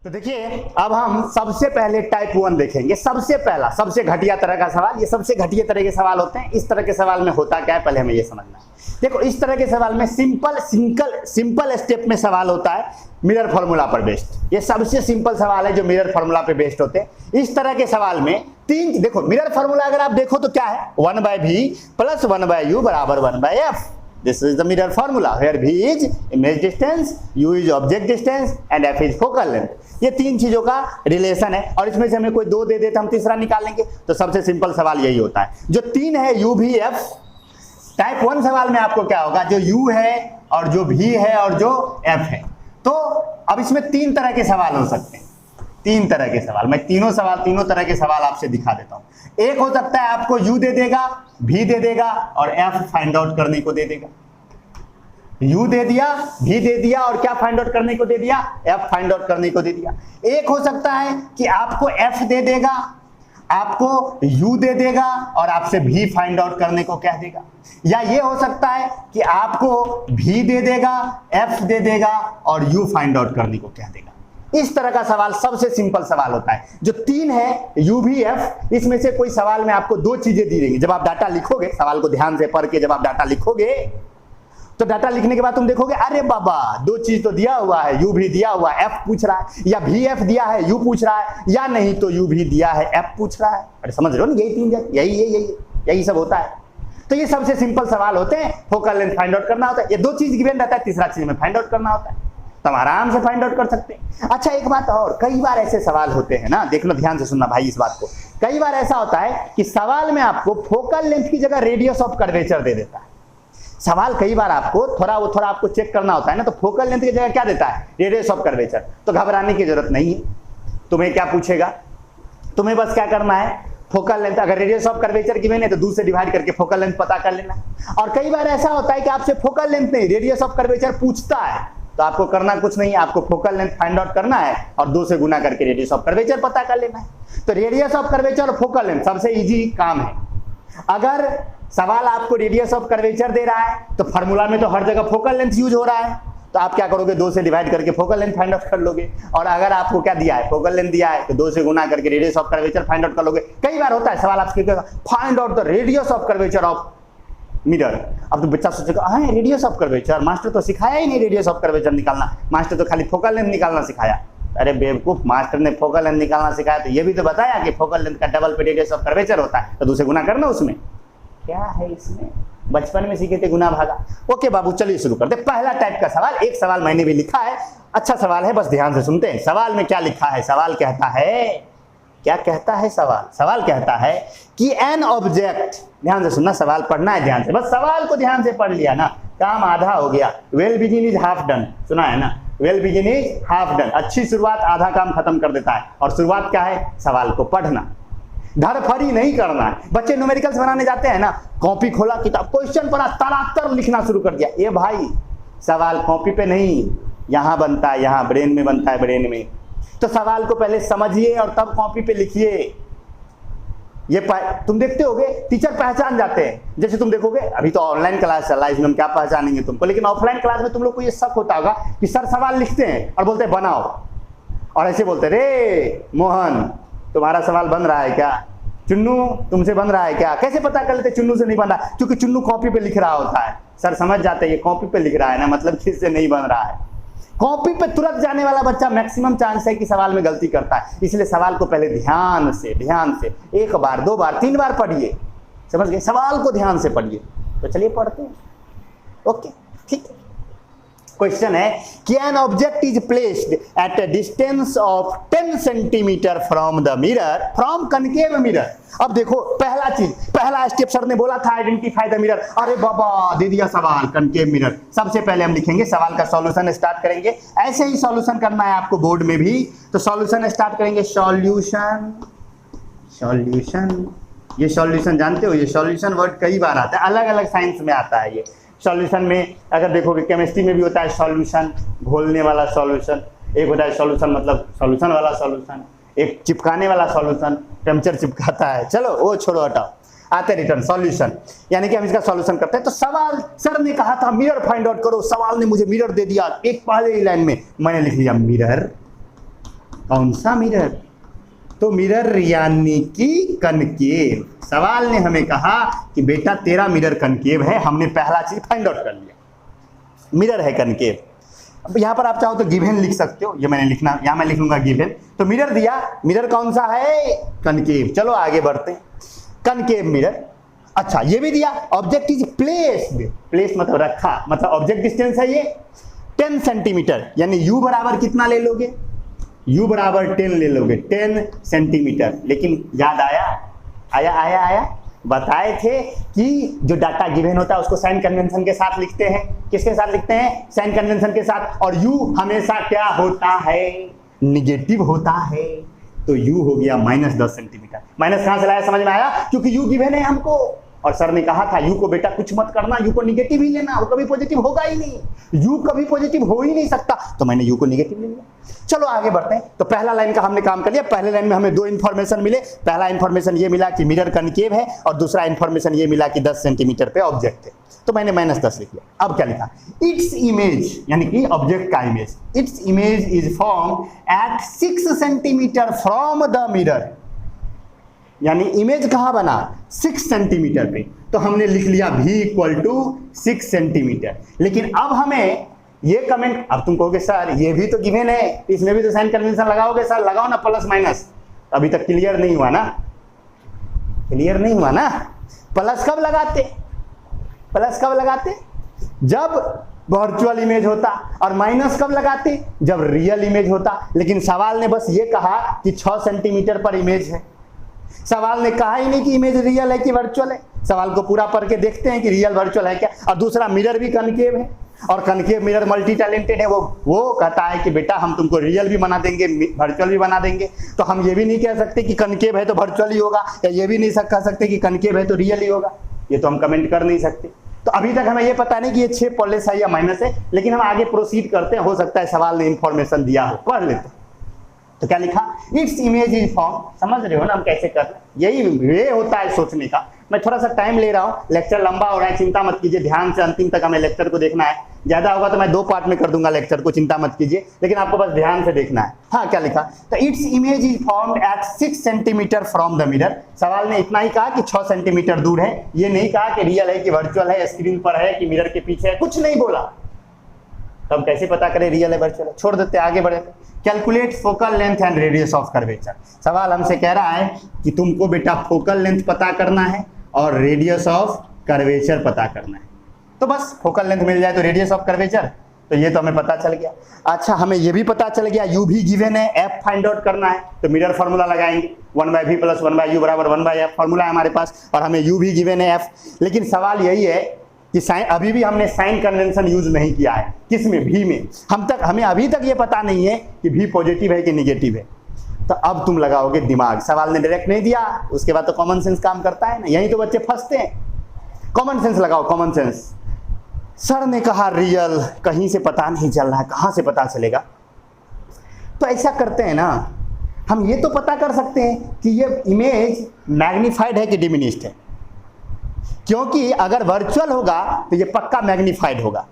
तो देखिए अब हम सबसे पहले टाइप 1 देखेंगे। सबसे पहला सबसे घटिया तरह का सवाल, ये सबसे घटिया तरह के सवाल होते हैं। इस तरह के सवाल में होता क्या है पहले हमें ये समझना है। देखो इस तरह के सवाल में सिंपल स्टेप में सवाल होता है मिरर फॉर्मूला पर बेस्ड। ये सबसे सिंपल सवाल है जो मिरर फॉर्मूला पे बेस्ड होते हैं। इस तरह के सवाल में तीन, देखो मिरर फॉर्मूला अगर आप देखो तो क्या है 1/v + 1/u = 1/f। This is the mirror formula where v is image distance, u is object distance and f is focal length। ये तीन चीजों का रिलेशन है और इसमें से हमें कोई दो दे दे तो हम तीसरा निकाल लेंगे। तो सबसे सिंपल सवाल यही होता है। जो तीन है u v f, टाइप 1 सवाल में आपको क्या होगा, जो u है और जो v है और जो f है। तो अब इसमें तीन तरह के सवाल हो सकते हैं। तीन तरह के सवाल, मैं तीनों तरह के सवाल आपसे दिखा देता हूं। एक हो सकता है आपको u दे देगा, v दे देगा और f फाइंड आउट करने को दे देगा। u दे दिया, v दे दिया और क्या फाइंड आउट करने को दे दिया, f फाइंड आउट करने को दे दिया। एक हो सकता है कि आपको f दे देगा, आपको u दे देगा और आपसे v फाइंड आउट करने को कह देगा। या ये हो सकता है कि आपको v दे देगा, f दे देगा और u फाइंड आउट करने को कह देगा। इस तरह का सवाल सबसे सिंपल सवाल होता है। जो तीन है u v f, इसमें से कोई सवाल में आपको दो चीजें दी जाएंगी। जब आप डाटा लिखोगे, सवाल को ध्यान से पढ़ के जब आप डाटा लिखोगे तो डाटा लिखने के बाद तुम देखोगे अरे बाबा दो चीज तो दिया हुआ है, u भी दिया हुआ है, f पूछ रहा है, या v f दिया है u पूछ रहा है, या नहीं तो u भी दिया है f पूछ रहा है। अरे समझ रहे हो ना, यही तीन यही सब होता है। तो ये सबसे सिंपल सवाल होते हैं। फोकल लेंथ फाइंड आउट करना होता है, ये दो चीज गिवन रहता है, तीसरा चीज में फाइंड आउट करना होता है। तो हम आराम से फाइंड आउट कर सकते हैं। अच्छा एक बात और, कई बार ऐसे सवाल होते हैं ना, देख लो ध्यान से सुनना भाई इस बात को। कई बार ऐसा होता है कि सवाल में आपको फोकल लेंथ की जगह रेडियस ऑफ कर्वेचर दे देता है। सवाल कई बार आपको थोड़ा आपको चेक करना होता है ना, तो फोकल लेंथ की जगह क्या देता है, रेडियस ऑफ कर्वेचर। तो घबराने की जरूरत नहीं है। तुम्हें क्या पूछेगा, तुम्हें बस क्या करना है, फोकल लेंथ अगर रेडियस ऑफ कर्वेचर गिवन है तो 2 से डिवाइड करके फोकल लेंथ पता कर लेना। और कई बार ऐसा होता है कि आपसे फोकल लेंथ नहीं रेडियस ऑफ कर्वेचर पूछता है, तो आपको करना कुछ नहीं है, आपको फोकल लेंथ फाइंड आउट करना है और 2 से गुना करके रेडियस ऑफ कर्वेचर पता कर लेना है। तो रेडियस ऑफ कर्वेचर और फोकल लेंथ सबसे इजी काम है। अगर सवाल आपको रेडियस ऑफ कर्वेचर दे रहा है तो फार्मूला में तो हर जगह फोकल लेंथ यूज हो रहा है, तो आप क्या करोगे 2 से डिवाइड करके फोकल लेंथ फाइंड आउट कर लोगे। और अगर आपको क्या दिया है, फोकल लेंथ दिया है, तो 2 से गुना करके radius of curvature find out कर लोगे। कई बार होता है सवाल आपसे find out the radius of curvature of mirror. अब तो बच्चा सोचेगा हाँ रेडियस ऑफ कर्वेचर, मास्टर तो सिखाया ही नहीं रेडियस ऑफ कर्वेचर निकालना, मास्टर तो खाली फोकल लेंथ निकालना सिखाया। अरे बेवकूफ, मास्टर ने फोकल लेंथ निकालना सिखाया तो ये भी तो बताया कि फोकल लेंथ का डबल पे रेडियस ऑफ कर्वेचर होता है, तो 2 से गुना करना उसमें। क्या है इसमें, बचपन में सीखे थे गुना भागा। ओके बाबू चलिए शुरू करते। पहला टाइप का सवाल, एक सवाल मैंने भी लिखा है, अच्छा सवाल है, बस ध्यान से सुनते हैं। सवाल में क्या लिखा है, सवाल कहता है, क्या कहता है सवाल कहता है कि एन ऑब्जेक्ट, ध्यान से सुनना, सवाल पढ़ना है ध्यान से, बस सवाल को ध्यान से पढ़ लिया ना काम आधा हो गया। Well begin is half done, सुना है ना, well begin is half done. अच्छी शुरुआत आधा काम खत्म कर देता है। और शुरुआत क्या है, सवाल को पढ़ना, धड़फड़ी नहीं करना है। बच्चे न्यूमेरिकल्स बनाने जाते हैं ना, कॉपी खोला किताब, क्वेश्चन पढ़ा, तड़ातर लिखना शुरू कर दिया। ये भाई सवाल कॉपी पे नहीं, यहाँ बनता है, यहाँ ब्रेन में बनता है, ब्रेन में। तो सवाल को पहले समझिए और तब कॉपी पे लिखिए। ये तुम देखते होगे टीचर पहचान जाते हैं, जैसे तुम देखोगे अभी तो ऑनलाइन क्लास चल रहा है, इसमें हम क्या पहचानेंगे तुमको, लेकिन ऑफलाइन क्लास में तुम लोग को ये शक होता होगा कि सर सवाल लिखते हैं और बोलते हैं बनाओ, और ऐसे बोलते रे मोहन तुम्हारा सवाल बन रहा है क्या, चुन्नू तुमसे बन रहा है क्या। कैसे पता कर लेते चुन्नू से नहीं बन रहा, क्योंकि चुन्नू कॉपी पे लिख रहा होता है। सर समझ जाते हैं ये कॉपी पे लिख रहा है ना, मतलब किससे नहीं बन रहा है। कॉपी पे तुरंत जाने वाला बच्चा मैक्सिमम चांस है कि सवाल में गलती करता है। इसलिए सवाल को पहले ध्यान से 1 बार 2 बार 3 बार पढ़िए, समझ गए, सवाल को ध्यान से पढ़िए। तो चलिए पढ़ते हैं। ओके ठीक है। क्वेश्चन है कि an object is placed at a distance of 10 centimetre from the mirror, from concave mirror. अब देखो पहला स्टेप सर ने बोला था आइडेंटिफाई द मिरर। अरे बाबा दे दिया सवाल कनकेव मिरर। सबसे पहले हम लिखेंगे सवाल का सॉल्यूशन स्टार्ट करेंगे। ऐसे ही सॉल्यूशन करना है आपको बोर्ड में भी, तो सॉल्यूशन स्टार्ट करेंगे। सॉल्यूशन, ये सॉल्यूशन जानते हो, ये सॉल्यूशन वर्ड कई बार आता है, अलग अलग साइंस में आता है। ये सॉल्यूशन में अगर देखोगे केमिस्ट्री में भी होता है सॉल्यूशन, घोलने वाला सॉल्यूशन, एक होता है सॉल्यूशन मतलब सॉल्यूशन वाला सॉल्यूशन, एक चिपकाने वाला सॉल्यूशन, टेम्परेचर चिपकाता है। चलो वो छोड़ो हटाओ, आते रिटर्न सॉल्यूशन, यानी कि हम इसका सॉल्यूशन करते हैं। तो सवाल सर ने कहा था मिरर फाइंड आउट करो, सवाल ने मुझे मिरर दे दिया। एक पहले ही लाइन में मैंने लिख लिया मिरर कौन सा मिरर? तो मिरर यानी कि कनकेव। सवाल ने हमें कहा कि बेटा तेरा मिरर कनकेव है, हमने पहला चीज फाइंड आउट कर लिया, मिरर है कनकेव। अब यहाँ पर आप चाहो तो गिवन लिख सकते हो, ये मैंने लिखना, यहाँ मैं लिख लूंगा गिवन। तो मिरर दिया, मिरर कौन सा है? कनकेव। चलो आगे बढ़ते हैं, कनकेव मिरर। अच्छा ये भी दिया, ऑब्जेक्ट इज प्लेस्ड, प्लेस मतलब रखा, मतलब ऑब्जेक्ट डिस्टेंस है ये 10 सेंटीमीटर, यानी यू बराबर कितना ले लोगे? यू बराबर 10 ले लोगे, 10 सेंटीमीटर। लेकिन याद आया? आया बताए थे कि जो डाटा गिवन होता है उसको साइन कन्वेंशन के साथ लिखते हैं। किसके साथ लिखते हैं? साइन कन्वेंशन के साथ। और यू हमेशा क्या होता है? निगेटिव होता है। तो यू हो गया -10 सेंटीमीटर। माइनस कहां से लाया समझ में आया? क्योंकि यू गिवन है हमको, और सर ने कहा था यू को बेटा कुछ मत करना, यू को निगेटिव ही लेना, वो कभी पॉजिटिव होगा ही नहीं, यू कभी पॉजिटिव हो ही नहीं सकता, तो मैंने यू को निगेटिव ले लिया। चलो आगे बढ़ते हैं। तो पहला लाइन का हमने काम कर लिया। पहले लाइन में हमें दो इंफॉर्मेशन मिले। पहला इंफॉर्मेशन ये मिला कि मिरर कनकेव है, और दूसरा इंफॉर्मेशन ये मिला कि 10 सेंटीमीटर पे ऑब्जेक्ट है। तो मैंने -10 लिख लिया। अब क्या लिखा? इट्स इमेज, यानी कि ऑब्जेक्ट का image, it's image is form at 6 centimetre from the mirror, यानी इमेज कहां बना? 6 सेंटीमीटर पे। तो हमने लिख लिया v = 6 सेंटीमीटर। लेकिन अब हमें ये कमेंट, अब तुम कहोगे सर ये भी तो गिवन है, इसमें भी तो साइन कन्वेंशन लगाओगे। सर लगाओ ना प्लस माइनस। अभी तक क्लियर नहीं हुआ ना? क्लियर नहीं हुआ ना? प्लस कब लगाते? प्लस कब लगाते? जब वर्चुअल इमेज होता, और माइनस कब लगाते? जब रियल इमेज होता। लेकिन सवाल ने बस ये कहा कि 6 सेंटीमीटर पर इमेज है। सवाल ने कहा ही नहीं कि इमेज रियल है कि वर्चुअल है। सवाल को पूरा पढ़ के देखते हैं कि रियल वर्चुअल है क्या। और दूसरा, मिरर भी कनकेव है, और कनकेव मिरर मल्टी टैलेंटेड है। वो कहता है कि बेटा हम तुमको रियल भी बना देंगे, वर्चुअल भी बना देंगे। तो हम ये भी नहीं कह सकते कि कनकेव है तो वर्चुअल ही होगा, या ये भी नहीं कह सकते कि कनकेव है तो रियल ही होगा। ये तो हम कमेंट कर नहीं सकते। तो अभी तक हमें ये पता नहीं कि ये 6 प्लस है या माइनस है, लेकिन हम आगे प्रोसीड करते हैं। हो सकता है सवाल ने इंफॉर्मेशन दिया हो, पढ़ लेते। तो क्या लिखा? It's image is form. समझ रहे हो ना हम कैसे कर रहे हैं? यही वे होता है सोचने का। मैं थोड़ा सा टाइम ले रहा हूँ, लेक्चर लंबा हो रहा है, चिंता मत कीजिए, ध्यान से अंतिम तक हमें लेक्चर को देखना है। ज्यादा होगा तो मैं 2 पार्ट में कर दूंगा लेक्चर को, चिंता मत कीजिए, लेकिन आपको बस ध्यान से देखना है। हाँ क्या लिखा? तो it's image is formed at 6 centimetre from the mirror. सवाल ने इतना ही कहा कि 6 सेंटीमीटर दूर है, ये नहीं कहा कि रियल है कि वर्चुअल है, स्क्रीन पर है कि मिरर के पीछे है, कुछ नहीं बोला। तब कैसे पता करें रियल है वर्चुअल है? छोड़ देते, आगे बढ़े। Calculate focal length and radius of curvature. सवाल हमसे कह रहा है कि तुमको बेटा फोकल लेंथ पता करना है और रेडियस ऑफ कर्वेचर पता करना है। तो बस फोकल लेंथ मिल जाए तो रेडियस ऑफ कर्वेचर, तो ये तो हमें पता चल गया। अच्छा हमें ये भी पता चल गया यू भी गिवन है, एफ फाइंड आउट करना है, तो मिरर फार्मूला लगाएंगे 1/v + 1/u = 1/f फार्मूला है हमारे पास, और हमें यू भी गिवन है एफ। लेकिन सवाल यही है कि साइन, अभी भी हमने साइन कन्वेंशन यूज नहीं किया है। किसमें? भी में। हमें अभी तक ये पता नहीं है कि भी पॉजिटिव है कि निगेटिव है। तो अब तुम लगाओगे दिमाग। सवाल ने डायरेक्ट नहीं दिया, उसके बाद तो कॉमन सेंस काम करता है ना, यही तो बच्चे फंसते हैं। कॉमन सेंस लगाओ, कॉमन सेंस। सर ने कहा रियल, कहीं से पता नहीं चल रहा है, कहां से पता चलेगा? तो ऐसा करते हैं ना, हम ये तो पता कर सकते हैं कि ये इमेज मैग्नीफाइड है कि डिमिनिश्ड है, क्योंकि अगर वर्चुअल होगा तो ये पक्का मैग्नीफाइड होगा।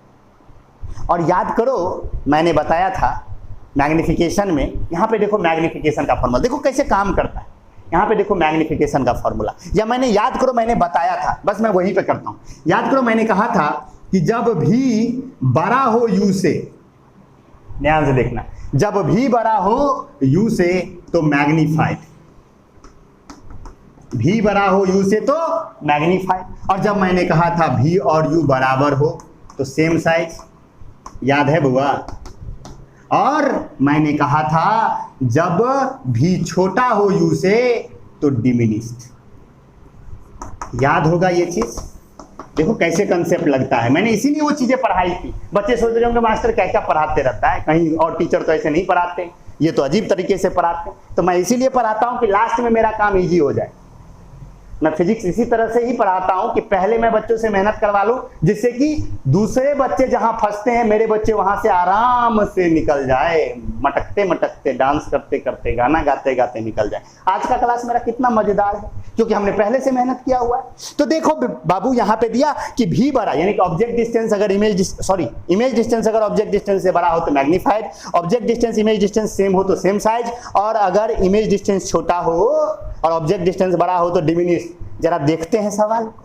और याद करो मैंने बताया था मैग्निफिकेशन में, यहाँ पे देखो मैग्निफिकेशन का फॉर्मूला देखो कैसे काम करता है। यहाँ पे देखो मैग्निफिकेशन का फॉर्मूला, या मैंने याद करो मैंने बताया था, बस मैं वहीं पे करता हूँ। याद करो मैंने कहा था कि जब भी बड़ा हो u से, ध्यान से देखना, जब भी बड़ा हो u से तो मैग्नीफाइड, भी बड़ा हो u से तो मैग्नीफाइड। और जब मैंने कहा था v और u बराबर हो तो सेम साइज, याद है बुआ? और मैंने कहा था जब v छोटा हो u से तो डिमिनिश्ड, याद होगा ये चीज? देखो कैसे कंसेप्ट लगता है। मैंने इसीलिए वो चीजें पढ़ाई थी। बच्चे सोच रहे होंगे मास्टर क्या क्या पढ़ाते रहता है, कहीं और टीचर तो ऐसे नहीं पढ़ाते, ये तो अजीब तरीके से पढ़ाते हैं। तो मैं इसीलिए पढ़ाता हूं कि लास्ट में मेरा काम इजी हो जाए। मैं फिजिक्स इसी तरह से ही पढ़ाता हूं कि पहले मैं बच्चों से मेहनत करवा लूं, जिससे कि दूसरे बच्चे जहां फंसते हैं मेरे बच्चे वहां से आराम से निकल जाए, मटकते मटकते, डांस करते करते, गाना गाते गाते निकल जाए। आज का क्लास मेरा कितना मजेदार है, क्योंकि हमने पहले से मेहनत किया हुआ है। तो देखो बाबू यहां पे दिया कि भी बड़ा, यानी कि ऑब्जेक्ट डिस्टेंस अगर इमेज डिस्टेंस अगर ऑब्जेक्ट डिस्टेंस से बड़ा हो तो magnified, object distance image distance same हो तो सेम साइज, और अगर इमेज डिस्टेंस छोटा हो और ऑब्जेक्ट डिस्टेंस बड़ा हो तो डिमिनिश। जरा देखते हैं सवाल को।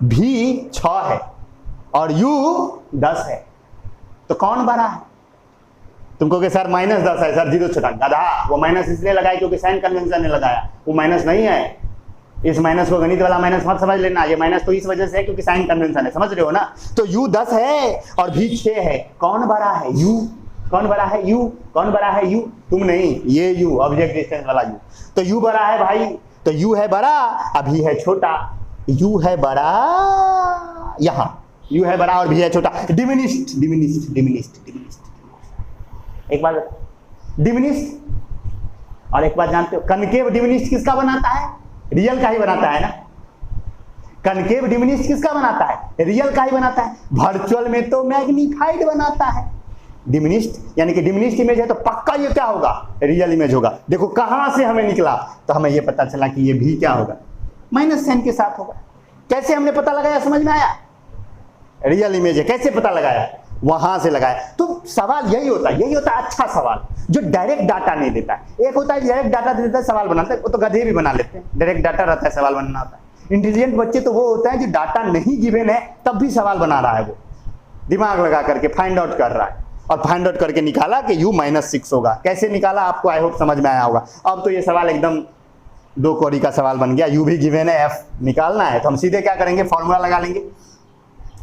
भी 6 है और u 10 है, तो कौन बड़ा है? तुमको कि सर -10 है, सर 0 छोटा। गधा, वो माइनस इसलिए लगाया क्योंकि साइन कन्वेंशन ने लगाया, वो माइनस नहीं है। इस माइनस को गणित वाला माइनस मत समझ लेना, ये माइनस तो इस वजह से है क्योंकि साइन कन्वेंशन है, समझ रहे हो ना। तो u 10 है और v 6 है, कौन बड़ा है? u। कौन बड़ा है? u। कौन बड़ा है? u। तुम नहीं, ये u, ऑब्जेक्ट डिस्टेंस वाला u। तो u बड़ा है भाई, तो u है बड़ा, अभी है छोटा। u है बड़ा, यहां u है बड़ा और v है छोटा। Diminished, diminished, diminished, diminished. एक बार डिमिनिश्ड, और एक बात जानते हो कनकेव डिमिनिश्ड किसका बनाता है? रियल का ही बनाता है ना। कनकेव डिमिनिश्ड किसका बनाता है? रियल का ही बनाता है। वर्चुअल में तो मैग्नीफाइड बनाता है। डिमिनिश्ड यानी कि डिमिनिश्ड इमेज है तो पक्का ये क्या होगा? रियल इमेज होगा। देखो कहां से हमें निकला, तो हमें ये पता चला कि ये भी क्या होगा? माइनस साइन के साथ होगा। कैसे हमने पता लगाया, समझ में आया? रियल इमेज है, कैसे पता लगाया? वहां से लगाया। तो सवाल यही होता है अच्छा सवाल, जो डायरेक्ट डाटा नहीं देता है। एक होता है डायरेक्ट डाटा देता है, सवाल बनाता है, वो तो गधे भी बना लेते हैं। डायरेक्ट डाटा रहता है, सवाल बनाना होता है। इंटेलिजेंट बच्चे तो वो होता है जो डाटा नहीं गिवन है तब भी सवाल बना रहा है, वो दिमाग लगा करके फाइंड आउट कर रहा है, और फाइंड आउट करके निकाला कि u -6 होगा। कैसे निकाला आपको आई होप समझ में आया होगा। अब तो ये सवाल एकदम 2 कौड़ी का सवाल बन गया। u भी गिवन है, f निकालना है, तो हम सीधे क्या करेंगे? फॉर्मूला लगा लेंगे।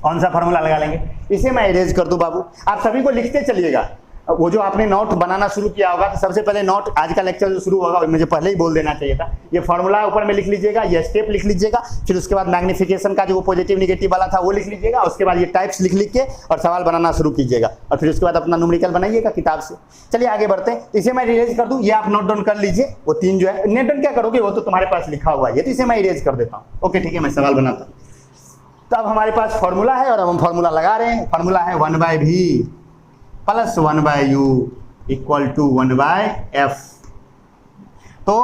कौन सा फॉर्मूला लगा लेंगे? इसे मैं इरेज कर दूं बाबू, आप सभी को लिखते चलिएगा। वो जो आपने नोट बनाना शुरू किया होगा, तो सबसे पहले नोट, आज का लेक्चर जो शुरू होगा मुझे पहले ही बोल देना चाहिए था। ये फॉर्मूला ऊपर में लिख लीजिएगा, ये स्टेप लिख लीजिएगा, फिर उसके बाद मैग्निफिकेशन का जो पॉजिटिव निगेटिव वाला था वो लिख लीजिएगा, उसके बाद ये टाइप्स लिख के और सवाल बनाना शुरू कीजिएगा, और फिर उसके बाद अपना न्यूमेरिकल बनाइएगा किताब से। चलिए आगे बढ़ते हैं। इसे मैं इरेज कर दूं, ये आप नोट डाउन कर लीजिए। वो 3 जो है, नोट डाउन क्या करोगे, वो तो तुम्हारे पास लिखा हुआ है, तो इसे मैं इरेज कर देता हूँ। ओके ठीक है, मैं सवाल बनाता हूँ। तो अब हमारे पास फॉर्मूला है और अब हम फॉर्मूला लगा रहे हैं। फॉर्मूला है 1/v + 1/u = 1/f। तो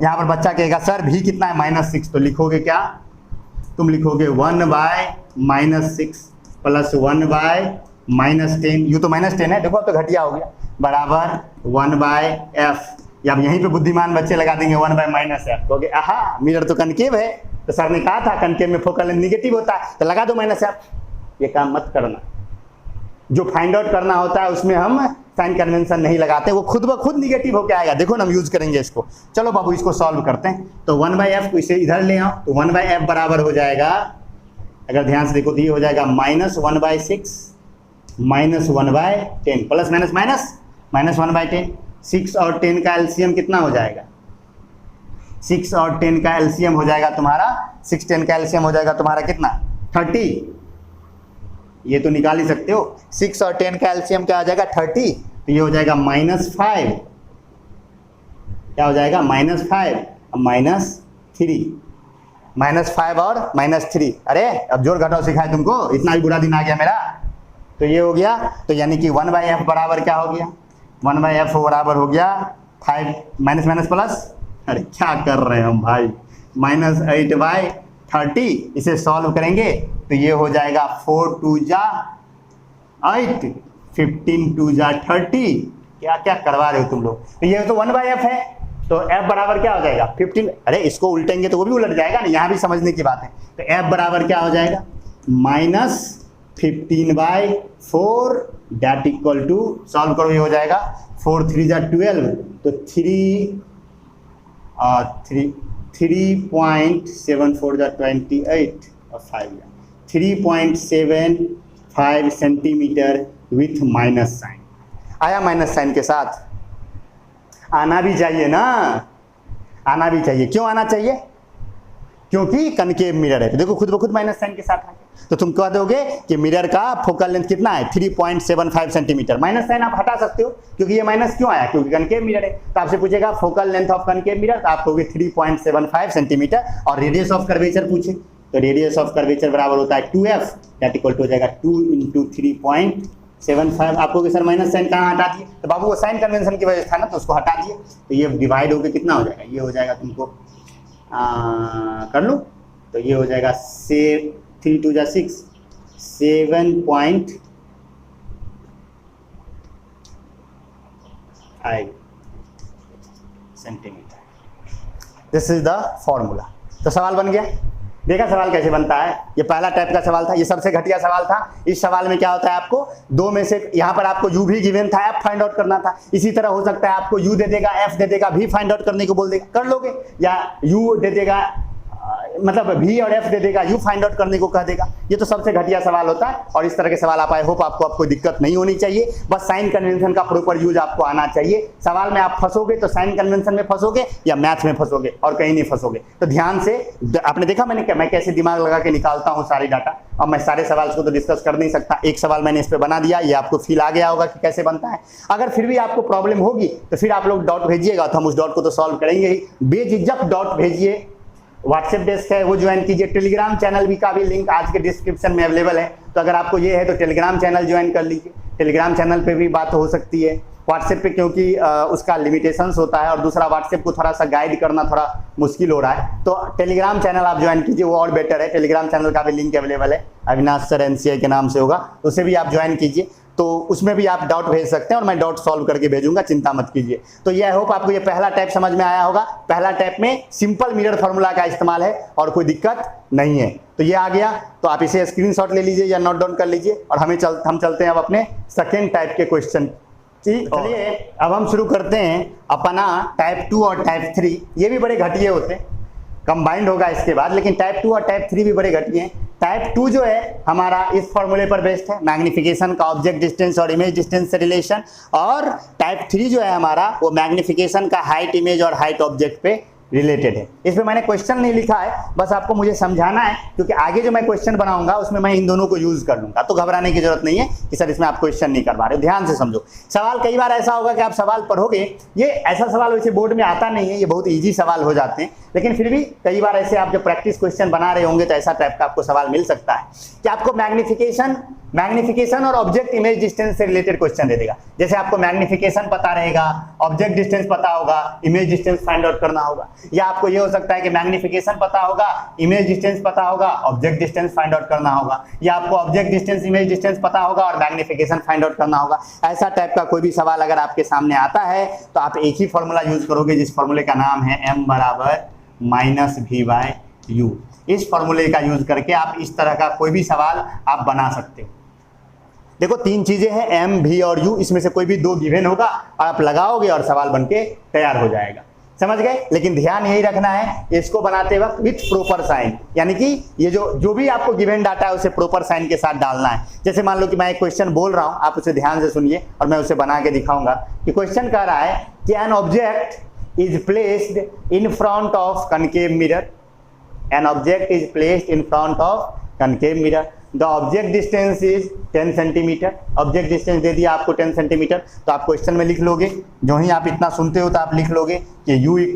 यहां पर बच्चा कहेगा सर v कितना है? -6। तो लिखोगे क्या? तुम लिखोगे 1/-6 + 1/-10। यू तो -10 है, देखो अब तो घटिया हो गया, बराबर 1/f। या यहीं पे बुद्धिमान बच्चे लगा देंगे 1/-f। कहोगे आहा मिरर तो कनकेव है, तो सर ने कहा था कनकेव में फोकल लेंथ निगेटिव होता है, तो लगा दो -f। ये काम मत करना। जो फाइंड आउट करना होता है उसमें हम साइन कन्वेंशन नहीं लगाते, वो खुद ब खुद निगेटिव होकर आएगा। देखो ना हम यूज करेंगे इसको। चलो बाबू इसको सॉल्व करते हैं। तो 1/f को इसे इधर ले आओ, तो 1/f बराबर हो जाएगा, अगर ध्यान से देखो तो ये हो जाएगा -1/6 -1/10 प्लस माइनस -1/10। 6 और 10 का एलसीएम कितना हो जाएगा? 6 और 10 का एलसीएम हो जाएगा तुम्हारा, 6 10 का एलसीएम हो जाएगा तुम्हारा कितना? 30। ये तो निकाल ही सकते हो। 6 और 10 का एलसीएम क्या हो जाएगा? 30। तो ये हो जाएगा -5। क्या हो जाएगा? -5 -3 और -3। अरे अब जोड़ घटाओ सिखाए तुमको, इतना भी बुरा दिन आ गया मेरा। तो ये हो गया, तो यानी कि 1/f बराबर क्या हो गया? 1/f बराबर हो गया 5 माइनस प्लस, अरे क्या कर रहे हैं हम भाई, -8/30। इसे सॉल्व करेंगे तो ये हो जाएगा 4 2 जा 8, 15 2 जा 30। क्या क्या करवा रहे हो तुम लोग। तो ये तो 1/f है, तो f बराबर क्या हो जाएगा? 15। अरे इसको उल्टेंगे तो वो भी उलट जाएगा ना, यहाँ भी समझने की बात है। तो f बराबर क्या हो जाएगा? -15/4 दैट इक्वल टू, सॉल्व करो ये हो जाएगा 4 3 जा 12, तो 3.74 जा 28 और 5 जा 3.75 सेंटीमीटर विथ माइनस साइन। आया माइनस साइन के साथ? आना भी चाहिए ना, आना भी चाहिए। क्यों आना चाहिए? क्योंकि कनकेव मिरर है। तो देखो खुद ब खुद माइनस साइन के साथ आ गया। तो तुम कह दोगे कि मिरर का फोकल लेंथ कितना है 3.75 सेंटीमीटर। माइनस साइन आप हटा सकते हो क्योंकि ये माइनस क्यों आया, क्योंकि कनकेव मिरर है। तो आपसे पूछेगा focal length of concave mirror, तो आप कहोगे 3.75 सेंटीमीटर। और रेडियस ऑफ कर्वेचर पूछे तो रेडियस ऑफ कर्वेचर बराबर होता है 2f, दैट इक्वल टू हो जाएगा 2 × 3.75। आपको सर माइनस साइन कहाँ हटा दिए, तो बाबू वो साइन कन्वेंशन की वजह से था ना, तो उसको हटा दिए। तो ये डिवाइड होकर कितना हो जाएगा, ये हो जाएगा तुमको कर लो, तो ये हो जाएगा 3 × 2 = 6, 7.5 centimetre. This is the formula. तो सवाल बन गया। देखा सवाल कैसे बनता है, ये पहला टाइप का सवाल था, ये सबसे घटिया सवाल था। इस सवाल में क्या होता है, आपको दो में से यहाँ पर आपको u भी गिवन था, f फाइंड आउट करना था। इसी तरह हो सकता है आपको u दे देगा, f दे देगा, v फाइंड आउट करने को बोल देगा, कर लोगे, या u दे देगा मतलब v और f दे देगा, u फाइंड आउट करने को कह देगा। ये तो सबसे घटिया सवाल होता है। और इस तरह के सवाल आप आई होप आपको कोई दिक्कत नहीं होनी चाहिए, बस साइन कन्वेंशन का प्रॉपर यूज आपको आना चाहिए। सवाल में आप फंसोगे तो साइन कन्वेंशन में फंसोगे या मैथ में फंसोगे और कहीं नहीं फंसोगे। तो ध्यान से, आपने देखा मैं कैसे दिमाग लगा के निकालता हूँ सारी डाटा। अब मैं सारे सवाल को तो डिस्कस कर नहीं सकता, एक सवाल मैंने इस पर बना दिया, ये आपको फील आ गया होगा कि कैसे बनता है। अगर फिर भी आपको प्रॉब्लम होगी तो फिर आप लोग डॉट भेजिएगा, तो हम उस डॉट को तो सॉल्व करेंगे ही। बेझिझक डॉट भेजिए, व्हाट्सएप डेस्क है वो ज्वाइन कीजिए। टेलीग्राम चैनल भी का भी लिंक आज के डिस्क्रिप्शन में अवेलेबल है, तो अगर आपको ये है तो टेलीग्राम चैनल ज्वाइन कर लीजिए। टेलीग्राम चैनल पे भी बात हो सकती है, व्हाट्सएप पे क्योंकि उसका लिमिटेशंस होता है और दूसरा व्हाट्सएप को थोड़ा सा गाइड करना थोड़ा मुश्किल हो रहा है। तो टेलीग्राम चैनल आप ज्वाइन कीजिए, वो और बेटर है। टेलीग्राम चैनल का भी लिंक अवेलेबल है, अविनाश सर NCI के नाम से होगा, उसे भी आप ज्वाइन कीजिए। तो उसमें भी आप डाउट भेज सकते हैं और मैं डाउट सॉल्व करके भेजूंगा, चिंता मत कीजिए। तो ये आई होप आपको ये पहला टाइप समझ में आया होगा। पहला टाइप में सिंपल मिरर फार्मूला का इस्तेमाल है और कोई दिक्कत नहीं है। तो ये आ गया, तो आप इसे स्क्रीनशॉट ले लीजिए या नोट डाउन कर लीजिए और हम चलते हैं अब अपने सेकेंड टाइप के क्वेश्चन। चलिए अब हम शुरू करते हैं अपना टाइप 2 और टाइप 3। ये भी बड़े घटिया होते हैं, कंबाइंड होगा इसके बाद, लेकिन टाइप 2 और टाइप 3 भी बड़े घटिया हैं। टाइप 2 जो है हमारा इस फॉर्मूले पर बेस्ड है, मैग्निफिकेशन का ऑब्जेक्ट डिस्टेंस और इमेज डिस्टेंस से रिलेशन। और टाइप 3 जो है हमारा वो मैग्निफिकेशन का हाइट इमेज और हाइट ऑब्जेक्ट पे रिलेटेड है। इसमें मैंने क्वेश्चन नहीं लिखा है, बस आपको मुझे समझाना है, क्योंकि आगे जो मैं क्वेश्चन बनाऊंगा उसमें मैं इन दोनों को यूज कर लूंगा। तो घबराने की जरूरत नहीं है कि सर इसमें आप क्वेश्चन नहीं कर पा रहे हो, ध्यान से समझो। सवाल कई बार ऐसा होगा कि आप सवाल पढ़ोगे, ये ऐसा सवाल वैसे बोर्ड में आता नहीं है, ये बहुत ईजी सवाल हो जाते हैं, लेकिन फिर भी कई बार ऐसे आप जब प्रैक्टिस क्वेश्चन बना रहे होंगे तो ऐसा टाइप का आपको सवाल मिल सकता है कि आपको मैग्निफिकेशन और ऑब्जेक्ट इमेज डिस्टेंस से रिलेटेड क्वेश्चन दे देगा। जैसे आपको मैग्निफिकेशन पता रहेगा, ऑब्जेक्ट डिस्टेंस पता होगा, इमेज डिस्टेंस फाइंड आउट करना होगा। या आपको ये हो सकता है कि मैग्निफिकेशन पता होगा, इमेज डिस्टेंस पता होगा, ऑब्जेक्ट डिस्टेंस फाइंड आउट करना होगा। या आपको ऑब्जेक्ट डिस्टेंस इमेज डिस्टेंस पता होगा और मैग्निफिकेशन फाइंड आउट करना होगा। ऐसा टाइप का कोई भी सवाल अगर आपके सामने आता है तो आप एक ही फॉर्मूला यूज करोगे, जिस फॉर्मूले का नाम है m = -v/u। इस फॉर्मूले का यूज करके आप इस तरह का कोई भी सवाल आप बना सकते हो। देखो तीन चीजें हैं, m, v और u, इसमें से कोई भी दो गिवन होगा और आप लगाओगे और सवाल बनके तैयार हो जाएगा। समझ गए? लेकिन ध्यान यही रखना है इसको बनाते वक्त विथ प्रॉपर साइन, यानी कि ये जो भी आपको गिवन डाटा है उसे प्रॉपर साइन के साथ डालना है। जैसे मान लो कि मैं एक क्वेश्चन बोल रहा हूं, आप उसे ध्यान से सुनिए और मैं उसे बना के दिखाऊंगा कि क्वेश्चन कह रहा है कि an object is placed in front of concave mirror. An object is placed in front of concave mirror. The object distance is 10 centimetre. Object distance दे दिया आपको 10 सेंटीमीटर, तो आप क्वेश्चन में लिख लोगे, जो ही आप इतना सुनते हो तो आप लिख लोगे कि u =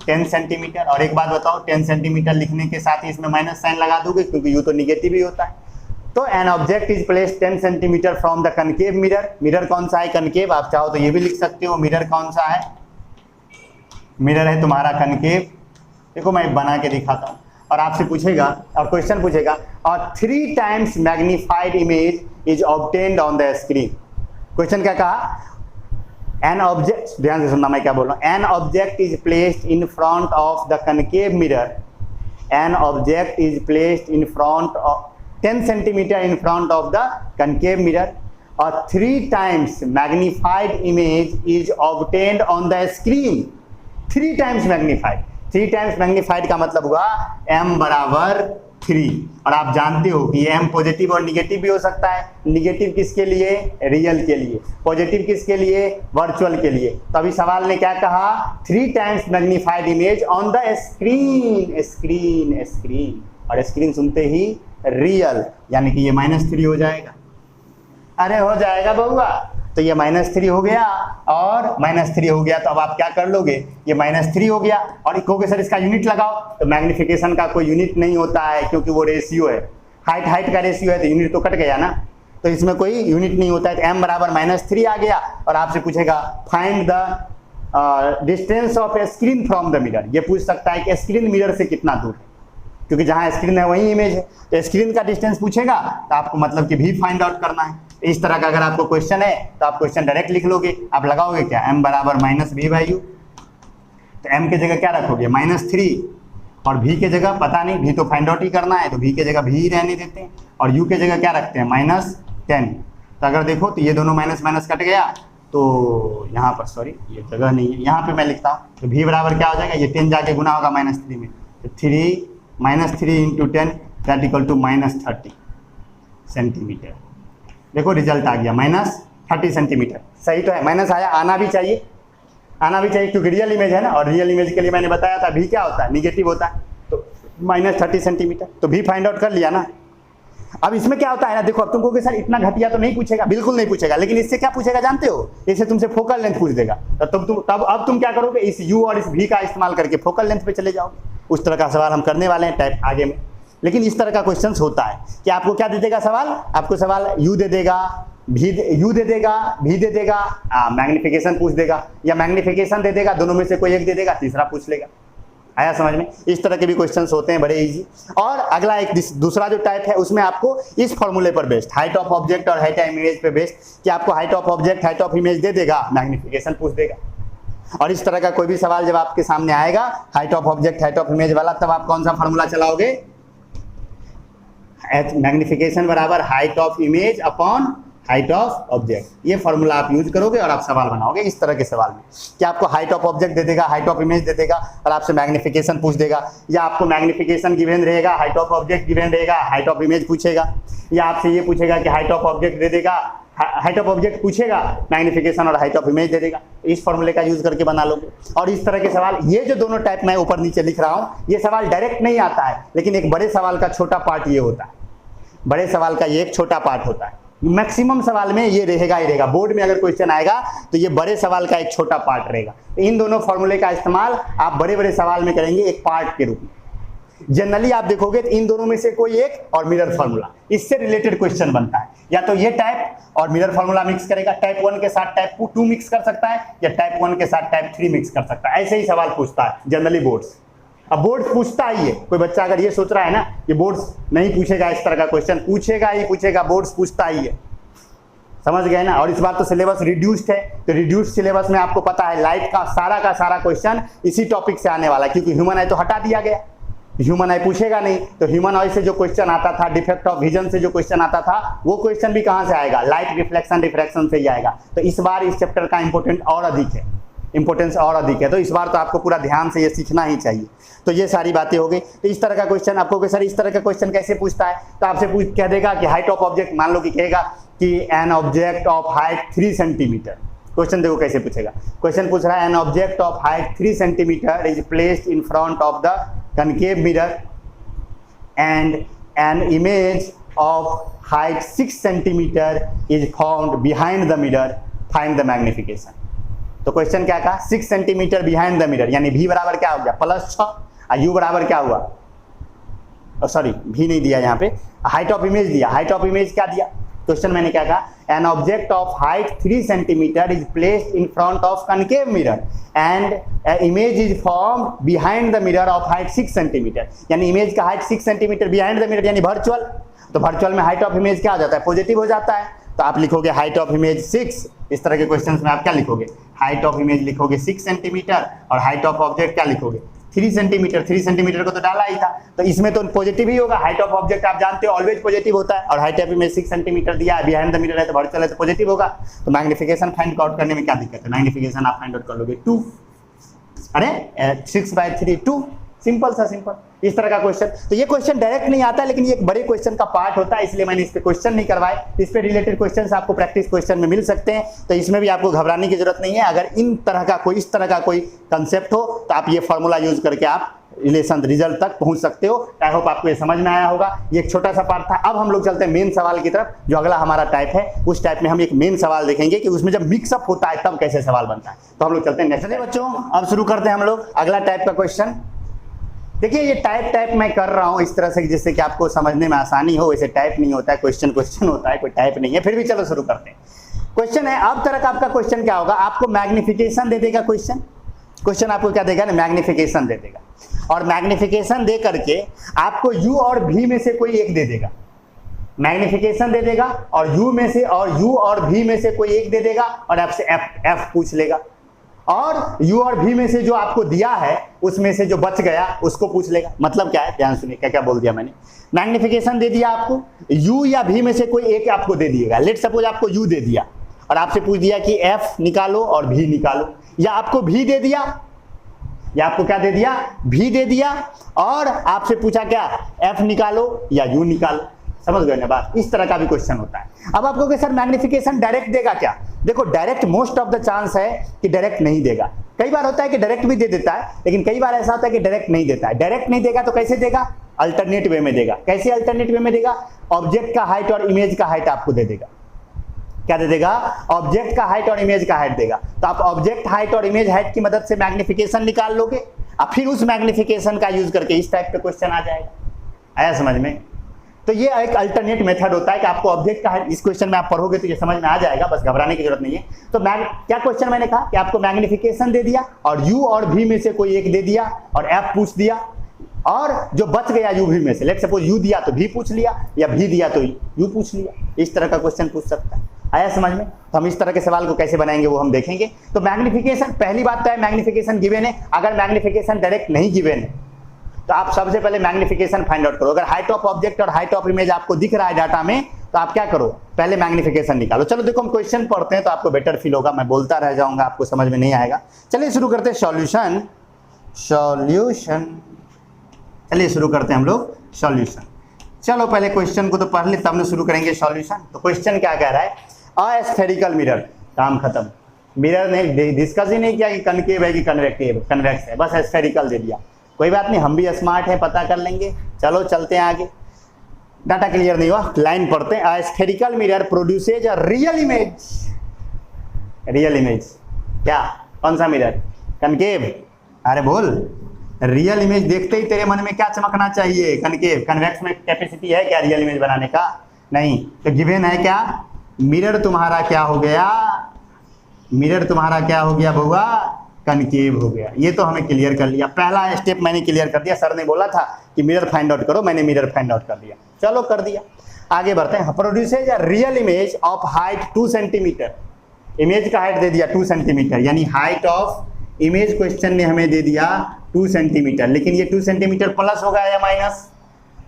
10 सेंटीमीटर। और एक बात बताओ, 10 सेंटीमीटर लिखने के साथ ही इसमें माइनस साइन लगा दोगे क्योंकि u तो निगेटिव ही होता है। तो N object is placed 10 centimetre from the concave mirror. Mirror कौन सा है? कनकेव। आप चाहो तो ये भी लिख सकते हो, मिरर कौन सा है? मिरर है तुम्हारा कनकेव। देखो मैं बना के दिखाता हूँ और आपसे पूछेगा और क्वेश्चन पूछेगा, और 3 times magnified image is obtained on the screen. Question क्या कहा? एन ऑब्जेक्ट, ध्यान से सुनना मैं क्या बोल रहा हूँ। N object is placed in front of the concave mirror. An object is placed in front of 10 centimetre in front of the concave mirror और 3 times magnified image is obtained on the screen. 3 times magnified. 3 times magnified का मतलब हुआ m = 3। और आप जानते हो कि m positive और निगेटिव भी हो सकता है। निगेटिव किसके लिए? रियल के लिए। पॉजिटिव किसके लिए? वर्चुअल के लिए। तो अभी सवाल ने क्या कहा? 3 times magnified image on the screen. Screen screen, और स्क्रीन सुनते ही रियल, यानी कि ये -3 हो जाएगा। अरे हो जाएगा बउआ, तो ये -3 हो गया और -3 हो गया, तो अब आप क्या कर लोगे, ये -3 हो गया और कहोगे सर इसका यूनिट लगाओ, तो मैग्निफिकेशन का कोई यूनिट नहीं होता है क्योंकि वो रेशियो है, हाइट का रेशियो है, तो यूनिट तो कट गया ना, तो इसमें कोई यूनिट नहीं होता है। तो m बराबर -3 आ गया और आपसे पूछेगा find the distance of A screen from the mirror. ये पूछ सकता है कि स्क्रीन मिरर से कितना दूर है, क्योंकि जहां स्क्रीन है वहीं इमेज है, तो स्क्रीन का डिस्टेंस पूछेगा तो आपको मतलब कि भी फाइंड आउट करना है। इस तरह का अगर आपको क्वेश्चन है तो आप क्वेश्चन डायरेक्ट लिख लोगे, आप लगाओगे क्या, m बराबर -v/u, तो m की जगह क्या रखोगे -3 और v के जगह पता नहीं, v तो फाइंड आउट ही करना है, तो v के जगह v ही रहने देते हैं और u के जगह क्या रखते हैं -10। तो अगर देखो तो ये दोनों माइनस माइनस कट गया, तो यहाँ पर सॉरी ये जगह नहीं है, यहाँ पे मैं लिखता हूँ, तो v बराबर क्या हो जाएगा, ये 10 जाके गुना होगा -3 में, तो 3 × 10 दैट इक्वल टू -30 सेंटीमीटर। देखो रिजल्ट आ गया -30 सेंटीमीटर, सही तो है, माइनस आया, आना भी चाहिए क्योंकि रियल इमेज है ना, और रियल इमेज के लिए मैंने बताया था भी क्या होता है, निगेटिव होता है, तो -30 सेंटीमीटर, तो भी फाइंड आउट कर लिया ना। अब इसमें क्या होता है ना, देखो अब तुमको सर इतना घटिया तो नहीं पूछेगा, बिल्कुल नहीं पूछेगा, लेकिन इससे क्या पूछेगा जानते हो, इससे तुमसे फोकल लेंथ पूछ देगा, तब अब तुम क्या करोगे, इस u और इस v का इस्तेमाल करके फोकल लेंथ पे चले जाओगे। उस तरह का सवाल हम करने वाले हैं टाइप आगे में, लेकिन इस तरह का क्वेश्चन होता है कि आपको क्या दे देगा सवाल, आपको सवाल u दे देगा, u दे देगा, v दे देगा, मैग्निफिकेशन पूछ देगा, या मैग्निफिकेशन दे देगा, दोनों में से कोई एक दे देगा, तीसरा पूछ लेगा। आया समझ में, इस तरह के भी क्वेश्चंस होते हैं बड़े इजी। और अगला एक दूसरा जो टाइप है उसमें आपको इस फॉर्मूले पर बेस्ड, हाइट ऑफ ऑब्जेक्ट और हाइट ऑफ इमेज पे बेस्ड, कि आपको height of object height of image दे देगा, मैग्निफिकेशन पूछ देगा। और इस तरह का कोई भी सवाल जब आपके सामने आएगा height of object height of image वाला, तब आप कौन सा फॉर्मूला चलाओगे, मैग्निफिकेशन बराबर height of image upon height of object, ये फॉर्मूला आप यूज करोगे और आप सवाल बनाओगे इस तरह के सवाल में, कि आपको हाइट ऑफ ऑब्जेक्ट दे देगा, हाइट ऑफ इमेज दे देगा और आपसे मैग्निफिकेशन पूछ देगा, या आपको मैग्निफिकेशन गिवन रहेगा, हाइट ऑफ ऑब्जेक्ट गिवन रहेगा, हाइट ऑफ इमेज पूछेगा, या आपसे ये पूछेगा कि हाइट ऑफ ऑब्जेक्ट दे देगा, हाइट ऑफ ऑब्जेक्ट पूछेगा, मैग्निफिकेशन और हाइट ऑफ इमेज दे देगा, इस फॉर्मूले का यूज करके बना लोगे। और इस तरह के सवाल, ये जो दोनों टाइप मैं ऊपर नीचे लिख रहा हूँ, ये सवाल डायरेक्ट नहीं आता है, लेकिन एक बड़े सवाल का छोटा पार्ट ये होता है, बड़े सवाल का ये एक छोटा पार्ट होता है। मैक्सिमम सवाल में ये रहेगा ही रहेगा, बोर्ड में अगर क्वेश्चन आएगा तो ये बड़े सवाल का एक छोटा पार्ट रहेगा। तो इन दोनों फॉर्मूले का इस्तेमाल आप बड़े बड़े सवाल में करेंगे एक पार्ट के रूप में। जनरली आप देखोगे तो इन दोनों में से कोई एक और मिरर फार्मूला, इससे रिलेटेड क्वेश्चन बनता है, या तो ये टाइप और मिरर फार्मूला मिक्स करेगा, टाइप 1 के साथ टाइप 2 मिक्स कर सकता है, या टाइप 1 के साथ टाइप 3 मिक्स कर सकता है। ऐसे ही सवाल पूछता है जनरली बोर्ड्स। अब बोर्ड पूछता ही है, कोई बच्चा अगर ये सोच रहा है ना कि बोर्ड्स नहीं पूछेगा इस तरह का क्वेश्चन, पूछेगा ही पूछेगा, बोर्ड्स पूछता ही है, समझ गए ना। और इस बार तो सिलेबस रिड्यूस्ड है, तो रिड्यूस्ड सिलेबस में आपको पता है लाइफ का सारा क्वेश्चन इसी टॉपिक से आने वाला है, क्योंकि ह्यूमन आई तो हटा दिया गया, ह्यूमन आई पूछेगा नहीं, तो ह्यूमन आई से जो क्वेश्चन आता था, डिफेक्ट ऑफ विजन से जो क्वेश्चन आता था, वो क्वेश्चन भी कहां से आएगा, लाइट रिफ्लेक्शन रिफ्रैक्शन से ही आएगा। तो इस बार इस चैप्टर का इंपॉर्टेंस और अधिक है, तो इस बार तो आपको पूरा ध्यान से ये सीखना ही चाहिए। तो ये सारी बातें हो गई। तो इस तरह का क्वेश्चन आपको, सर इस तरह का क्वेश्चन कैसे पूछता है, तो आपसे कह देगा कि हाइट ऑफ ऑब्जेक्ट, मान लो कि कहेगा कि an object of height 3 centimetre, question देखो कैसे पूछेगा, क्वेश्चन पूछ रहा है N object of height 3 centimetre is placed in front of the concave mirror and an image of height 6 centimetre is found behind the mirror, find the magnification. तो question क्या कहा, 6 centimetre behind the mirror, यानी v बराबर क्या हो गया +6 और u बराबर क्या हुआ, सॉरी v नहीं दिया यहाँ पे, हाइट ऑफ इमेज दिया। हाइट ऑफ इमेज क्या दिया, क्वेश्चन मैंने क्या कहा, N object of height 3 centimetre is placed in front of concave mirror and image is form behind the mirror of height 6 centimetre, यानी इमेज का height 6 centimetre behind the mirror यानी virtual, तो virtual में height of image क्या हो जाता है, positive हो जाता है। तो आप लिखोगे हाइट ऑफ इमेज 6, इस तरह के क्वेश्चंस में आप क्या लिखोगे, हाइट ऑफ इमेज लिखोगे 6 सेंटीमीटर और हाइट ऑफ ऑब्जेक्ट क्या लिखोगे 3 सेंटीमीटर। 3 सेंटीमीटर को तो डाला ही था, तो इसमें तो पॉजिटिव ही होगा, हाइट ऑफ ऑब्जेक्ट आप जानते हो ऑलवेज पॉजिटिव होता है, और हाइट ऑफ इमेज 6 सेंटीमीटर दिया है, बिहाइंड द मिरर है तो वर्चुअल है तो पॉजिटिव होगा। तो मैग्निफिकेशन फाइंड आउट करने में क्या दिक्कत है, मैग्निफिकेशन आप फाइंड आउट कर लोगे 2, अरे 6/3 2, सिंपल सा सिंपल, इस तरह का क्वेश्चन। तो ये क्वेश्चन डायरेक्ट नहीं आता है, लेकिन ये एक बड़े क्वेश्चन का पार्ट होता है, इसलिए मैंने इस पे क्वेश्चन नहीं करवाए। इस पे रिलेटेड क्वेश्चंस आपको प्रैक्टिस क्वेश्चन में मिल सकते हैं, तो इसमें भी आपको घबराने की जरूरत नहीं है। अगर इन तरह का कोई इस तरह का कोई कंसेप्ट हो तो आप ये फॉर्मूला यूज करके आप रिलेशन रिजल्ट तक पहुंच सकते हो। आई होप आपको ये समझ में आया होगा। ये एक छोटा सा पार्ट था। अब हम लोग चलते हैं मेन सवाल की तरफ, जो अगला हमारा टाइप है। उस टाइप में हम एक मेन सवाल देखेंगे कि उसमें जब मिक्सअप होता है तब कैसे सवाल बनता है। तो हम लोग चलते हैं नेक्स्ट। बच्चों अब शुरू करते हैं हम लोग अगला टाइप का क्वेश्चन। देखिए ये टाइप मैं कर रहा हूं इस तरह से जिससे कि आपको समझने में आसानी हो। वैसे टाइप नहीं होता है, क्वेश्चन होता है, कोई टाइप नहीं है। फिर भी चलो शुरू करते हैं। क्वेश्चन है, अब तरह का आपका क्वेश्चन क्या होगा, आपको मैग्निफिकेशन दे देगा क्वेश्चन आपको क्या देगा ना, मैग्निफिकेशन दे देगा। और मैग्निफिकेशन दे करके आपको u और v में से कोई एक दे देगा। मैग्निफिकेशन दे देगा और u में से और u और v में से कोई एक दे देगा और आपसे f पूछ लेगा। और u और v में से जो आपको दिया है उसमें से जो बच गया उसको पूछ लेगा। मतलब क्या है, ध्यान सुनिए क्या क्या बोल दिया मैंने। मैग्निफिकेशन दे दिया आपको, u या v में से कोई एक आपको दे दिएगा। लेट सपोज आपको u दे दिया और आपसे पूछ दिया कि f निकालो और v निकालो, या आपको v दे दिया, या आपको क्या दे दिया, v दे दिया और आपसे पूछा क्या, f निकालो या u निकालो। समझ गए ना बात। इस तरह का भी क्वेश्चन होता है। अब आपको कि सर मैग्निफिकेशन डायरेक्ट देगा क्या, देखो direct most of the chance है कि डायरेक्ट नहीं देगा। कई बार होता है कि डायरेक्ट भी दे देता है, लेकिन कई बार ऐसा होता है कि डायरेक्ट नहीं देता है। डायरेक्ट नहीं देगा तो कैसे देगा, अल्टरनेट वे में देगा। कैसे अल्टरनेट वे में देगा, ऑब्जेक्ट का हाइट और इमेज का हाइट आपको दे देगा। क्या दे देगा, ऑब्जेक्ट का हाइट और इमेज का हाइट देगा। तो आप ऑब्जेक्ट हाइट और इमेज हाइट की मदद से मैग्निफिकेशन निकाल लोगे और फिर उस मैग्निफिकेशन का यूज करके इस टाइप का क्वेश्चन आ जाएगा। आया समझ में। तो ये एक अल्टरनेट मेथड होता है कि आपको ऑब्जेक्ट का हाइट, इस क्वेश्चन में आप पढ़ोगे तो ये समझ में आ जाएगा, बस घबराने की जरूरत नहीं है। तो क्या क्वेश्चन मैंने कहा कि आपको मैग्निफिकेशन दे दिया और u और v में से कोई एक दे दिया और f पूछ दिया, और जो बच गया u v में से, लेट सपोज u दिया तो v पूछ लिया या v दिया तो u पूछ लिया। इस तरह का क्वेश्चन पूछ सकता है। आया समझ में। तो हम इस तरह के सवाल को कैसे बनाएंगे वो हम देखेंगे। तो मैग्निफिकेशन, पहली बात तो है मैग्निफिकेशन गिवन है। अगर मैग्निफिकेशन डायरेक्ट नहीं गिवन है तो आप सबसे पहले मैग्निफिकेशन फाइंड आउट करो। अगर हाइट ऑफ ऑब्जेक्ट और हाइट ऑफ इमेज आपको दिख रहा है डाटा में तो आप क्या करो, पहले मैग्निफिकेशन निकालो। चलो देखो हम क्वेश्चन पढ़ते हैं तो आपको बेटर फील होगा, मैं बोलता रह जाऊंगा आपको समझ में नहीं आएगा। चलिए शुरू करते हैं सॉल्यूशन। चलिए शुरू करते हैं हम लोग सॉल्यूशन। चलो पहले क्वेश्चन को तो पढ़ ले तब न शुरू करेंगे सॉल्यूशन। तो क्वेश्चन क्या कह रहा है, अस्फेरिकल मिरर, काम खत्म। मिरर ने डिस्कस ही नहीं किया कि कनकेव है कि कन्वेक्स है, बस स्फेरिकल दे दिया। कोई बात नहीं, हम भी स्मार्ट हैं, पता कर लेंगे। चलो चलते हैं आगे। डाटा क्लियर नहीं हुआ, लाइन पढ़ते हैं। Spherical mirror produces a real image. Real image क्या, कौन सा मिरर, कनकेव। अरे बोल, रियल इमेज देखते ही तेरे मन में क्या चमकना चाहिए, कनकेव। कन्वेक्स में कैपेसिटी है क्या रियल इमेज बनाने का, नहीं। तो गिवन है क्या, मिरर तुम्हारा क्या हो गया, मिरर तुम्हारा क्या हो गया बउआ, कनकेव हो गया। ये तो हमें क्लियर कर लिया, पहला स्टेप मैंने क्लियर कर दिया। सर ने बोला था कि मिरर फाइंड आउट करो, मैंने मिरर फाइंड आउट कर दिया। चलो कर दिया, आगे बढ़ते हैं। Produces a real image of height 2 centimetre. Image का हाइट दे दिया 2 सेंटीमीटर, यानी हाइट ऑफ इमेज क्वेश्चन ने हमें दे दिया 2 सेंटीमीटर। लेकिन ये 2 सेंटीमीटर प्लस होगा या माइनस,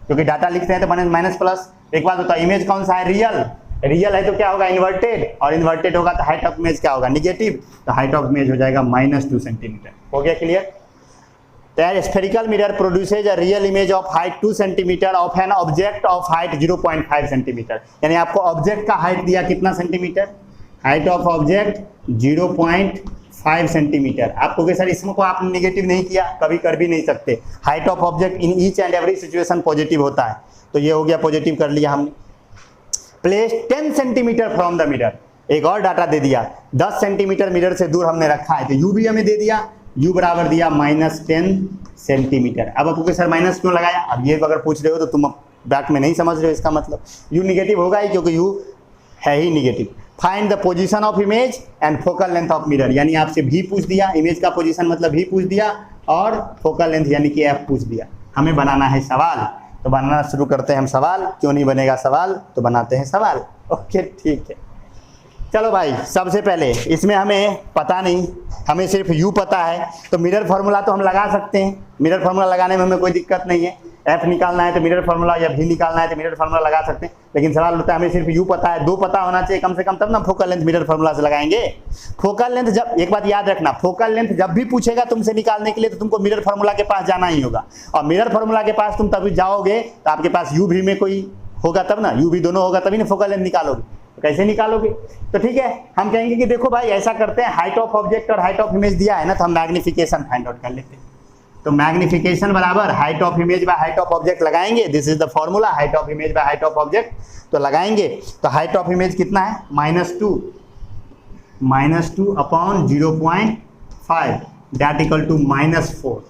क्योंकि डाटा लिखते हैं तो माइनस प्लस। एक बात होता है, इमेज कौन सा है, रियल। रियल है तो क्या होगा, इन्वर्टेड, और इन्वर्टेड होगा तो हाइट ऑफ इमेज क्या होगा, निगेटिव। तो हाइट ऑफ इमेज हो जाएगा -2 सेंटीमीटर। हो गया clear. Spherical mirror produces a real image of height 2 centimetre of an object of height 0.5 centimetre. यानी आपको ऑब्जेक्ट का हाइट दिया कितना centimetre, height of object 0.5 centimetre. आपको सर इसको आपने निगेटिव नहीं किया, कभी कर भी नहीं सकते। Height of object in each and every situation positive होता है, तो ये हो गया पॉजिटिव कर लिया हमने। Place 10 centimetre from the mirror. एक और डाटा दे दिया, 10 सेंटीमीटर मिरर से दूर हमने रखा है, तो यू भी हमें दे दिया, यू बराबर दिया -10 सेंटीमीटर। अब आपको सर माइनस क्यों लगाया, अब ये अगर पूछ रहे हो तो तुम बैक में नहीं समझ रहे हो, इसका मतलब यू निगेटिव होगा ही, क्योंकि यू है ही निगेटिव। Find the position of image and focal length of mirror. यानी आपसे भी पूछ दिया, इमेज का पोजीशन मतलब भी पूछ दिया, और फोकल लेंथ यानी कि एफ पूछ दिया। हमें बनाना है सवाल, तो बनाना शुरू करते हैं हम सवाल। क्यों नहीं बनेगा सवाल, तो बनाते हैं सवाल। ओके ठीक है। चलो भाई, सबसे पहले इसमें हमें पता नहीं, हमें सिर्फ यू पता है, तो मिरर फार्मूला तो हम लगा सकते हैं। मिरर फार्मूला लगाने में हमें कोई दिक्कत नहीं है। एफ निकालना है तो मिरर फार्मूला, या भी निकालना है तो मिरर फार्मूला लगा सकते हैं। लेकिन सवाल होता है हमें सिर्फ यू पता है, 2 पता होना चाहिए कम से कम, तब ना फोकल लेंथ मिरर फार्मूला से लगाएंगे। फोकल लेंथ जब, एक बात याद रखना, फोकल लेंथ जब भी पूछेगा तुमसे निकालने के लिए तो तुमको मिरर फार्मूला के पास जाना ही होगा। और मिरर फार्मूला के पास तुम तभी जाओगे तो आपके पास यू भी में कोई होगा तब ना, यू भी दोनों होगा तभी ना फोकल लेंथ निकालोगे। तो कैसे निकालोगे, तो ठीक है हम कहेंगे कि देखो भाई ऐसा करते हैं, हाइट ऑफ ऑब्जेक्ट और हाइट ऑफ इमेज दिया है ना, तो हम मैग्निफिकेशन फाइंड आउट कर लेते हैं। तो मैग्निफिकेशन बराबर height of image by height of object लगाएंगे, this is the formula, height of image by height of object. तो लगाएंगे तो हाइट ऑफ इमेज कितना है, -2 upon 0.5 that equal to -4।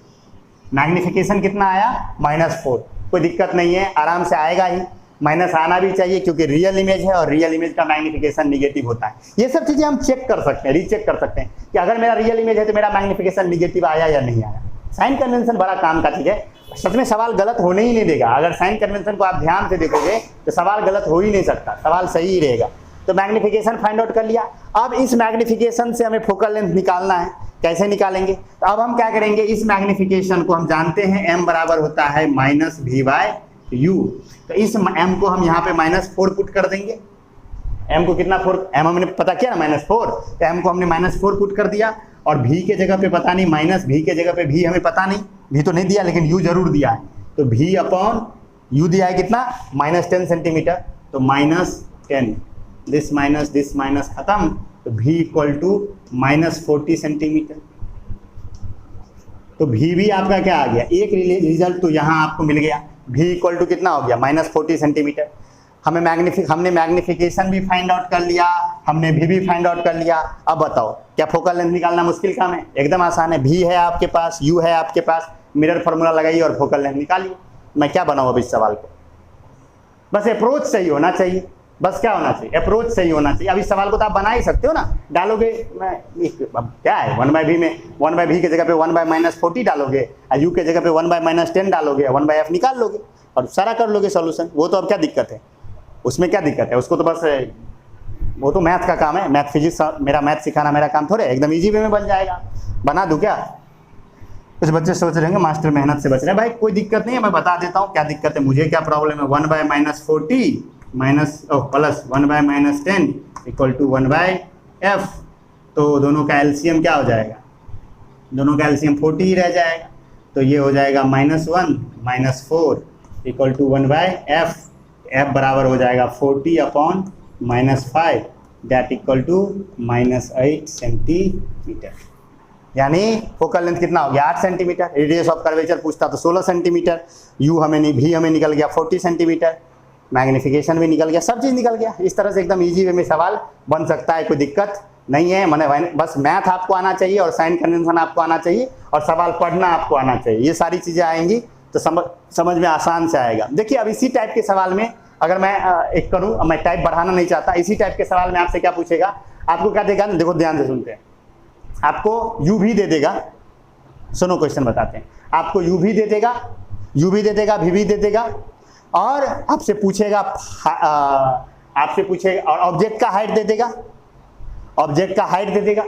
Magnification कितना आया, -4। कोई दिक्कत नहीं है, आराम से आएगा ही, माइनस आना भी चाहिए क्योंकि रियल इमेज है और रियल इमेज का मैग्निफिकेशन निगेटिव होता है। ये सब चीजें हम चेक कर सकते हैं, रीचेक कर सकते हैं कि अगर मेरा रियल इमेज है तो मेरा मैग्निफिकेशन निगेटिव आया या नहीं आया। साइन कन्वेंशन बड़ा काम का चीज है, सच में सवाल गलत होने ही नहीं देगा। अगर साइन कन्वेंशन को आप ध्यान से देखोगे तो सवाल गलत हो ही नहीं सकता, सवाल सही ही रहेगा। तो मैग्निफिकेशन फाइंड आउट कर लिया। अब इस मैग्निफिकेशन से हमें फोकल लेंथ निकालना है, कैसे निकालेंगे? तो अब हम क्या करेंगे, इस मैग्निफिकेशन को हम जानते हैं m बराबर होता है -v/u। तो इस m को हम यहाँ पे -4 पुट कर देंगे। m को कितना 4, m हमने पता किया ना -4, तो m को हमने -4 पुट कर दिया और v के जगह पे पता नहीं, -v के जगह पे v हमें पता नहीं, v तो नहीं दिया लेकिन u जरूर दिया है। तो v अपॉन u दिया है कितना, -10 सेंटीमीटर। तो -10, दिस माइनस खत्म, तो v इक्वल टू -40 सेंटीमीटर। तो v भी आपका क्या आ गया, एक रिजल्ट तो यहाँ आपको मिल गया, v इक्वल टू कितना हो गया, -40 सेंटीमीटर। हमने मैग्निफिकेशन भी फाइंड आउट कर लिया, हमने v भी फाइंड आउट कर लिया। अब बताओ क्या फोकल लेंथ निकालना मुश्किल काम है? एकदम आसान है। v है आपके पास, u है आपके पास, मिरर फार्मूला लगाइए और फोकल लेंथ निकालिए। मैं क्या बनाऊँ अब इस सवाल को, बस अप्रोच सही होना चाहिए, बस क्या होना चाहिए, अप्रोच सही होना चाहिए। अब इस सवाल को तो आप बना ही सकते हो ना, डालोगे अब क्या है 1/v में 1/v की जगह पे 1/-40 डालोगे, u के जगह पे 1/-10 डालोगे, 1/f निकाल लोगे और सारा कर लोगे सॉल्यूशन। वो तो अब क्या दिक्कत है, उसमें क्या दिक्कत है, उसको तो बस वो तो मैथ का काम है, मैथ फिजिक्स, मेरा मैथ सिखाना मेरा काम थोड़े, एकदम ईजी वे में बन जाएगा। बना दूँ क्या? कुछ बच्चे सोच रहे होंगे मास्टर मेहनत से बच रहे हैं, भाई कोई दिक्कत नहीं है, मैं बता देता हूँ क्या दिक्कत है, मुझे क्या प्रॉब्लम है। 1/-40 प्लस 1/-10 इक्वल टू 1/f। तो दोनों का एलसीएम क्या हो जाएगा, दोनों का एलसीएम 40 ही रह जाएगा। तो ये हो जाएगा -1 - 4 इक्वल टू 1/f। f बराबर हो जाएगा 40 upon -5 that equal to -8 centimetre. यानी फोकल लेंथ कितना हो गया, 8 सेंटीमीटर। रेडियस ऑफ कर्वेचर पूछता तो 16 सेंटीमीटर। u हमें नहीं, v हमें निकल गया 40 सेंटीमीटर। मैग्निफिकेशन भी निकल गया, सब चीज़ निकल गया। इस तरह से एकदम इजी वे में सवाल बन सकता है, कोई दिक्कत नहीं है। मैंने बस मैथ आपको आना चाहिए और साइन कन्वेंशन आपको आना चाहिए और सवाल पढ़ना आपको आना चाहिए। ये सारी चीज़ें आएंगी तो समझ में आसान से आएगा। देखिए अब इसी टाइप के सवाल में अगर मैं एक करूँ, मैं टाइप बढ़ाना नहीं चाहता, इसी टाइप के सवाल में आपसे क्या पूछेगा, आपको क्या देगा, देखो ध्यान से सुनते हैं। आपको u भी दे देगा, सुनो क्वेश्चन बताते हैं। आपको u भी दे देगा, v भी दे देगा और आपसे पूछेगा और ऑब्जेक्ट का हाइट दे देगा, ऑब्जेक्ट का हाइट दे देगा।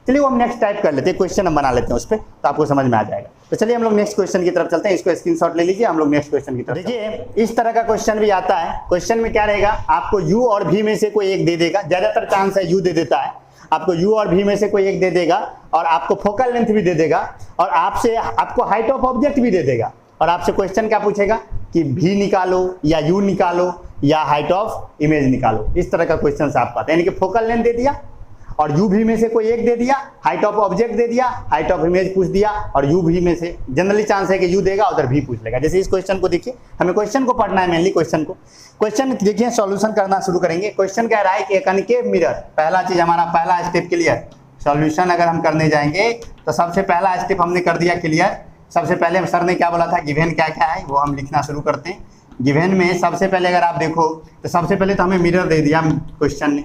चलिए वो हम नेक्स्ट टाइप कर लेते हैं, क्वेश्चन हम बना लेते हैं उस पर, तो आपको समझ में आ जाएगा। तो चलिए हम लोग नेक्स्ट क्वेश्चन की तरफ चलते हैं, इसको स्क्रीनशॉट ले लीजिए, हम लोग नेक्स्ट क्वेश्चन की तरफ। देखिए इस तरह का क्वेश्चन भी आता है। क्वेश्चन में क्या रहेगा, आपको u और v में से कोई एक दे देगा, ज्यादातर चांस है u दे देता है। आपको u और v में से कोई एक दे देगा और आपको फोकल लेंथ भी दे देगा और आपको हाइट ऑफ ऑब्जेक्ट भी दे देगा और आपसे क्वेश्चन क्या पूछेगा कि v निकालो या u निकालो या हाइट ऑफ इमेज निकालो। इस तरह का क्वेश्चन आपको आता है, यानी कि फोकल लेंथ दे दिया और u v में से कोई एक दे दिया, हाइट ऑफ ऑब्जेक्ट दे दिया, हाइट ऑफ इमेज पूछ दिया और u v में से जनरली चांस है कि u देगा उधर v पूछ लेगा। जैसे इस क्वेश्चन को देखिए, हमें क्वेश्चन को पढ़ना है मेनली। क्वेश्चन देखिए, सॉल्यूशन करना शुरू करेंगे। क्वेश्चन कह रहा है कि कनकेव मिरर, पहला चीज हमारा पहला स्टेप क्लियर। सॉल्यूशन अगर हम करने जाएंगे तो सबसे पहला स्टेप हमने कर दिया क्लियर। सबसे पहले सर ने क्या बोला था, गिवन क्या क्या है वो हम लिखना शुरू करते हैं। गिवन में सबसे पहले अगर आप देखो तो सबसे पहले तो हमें मिरर दे दिया क्वेश्चन ने,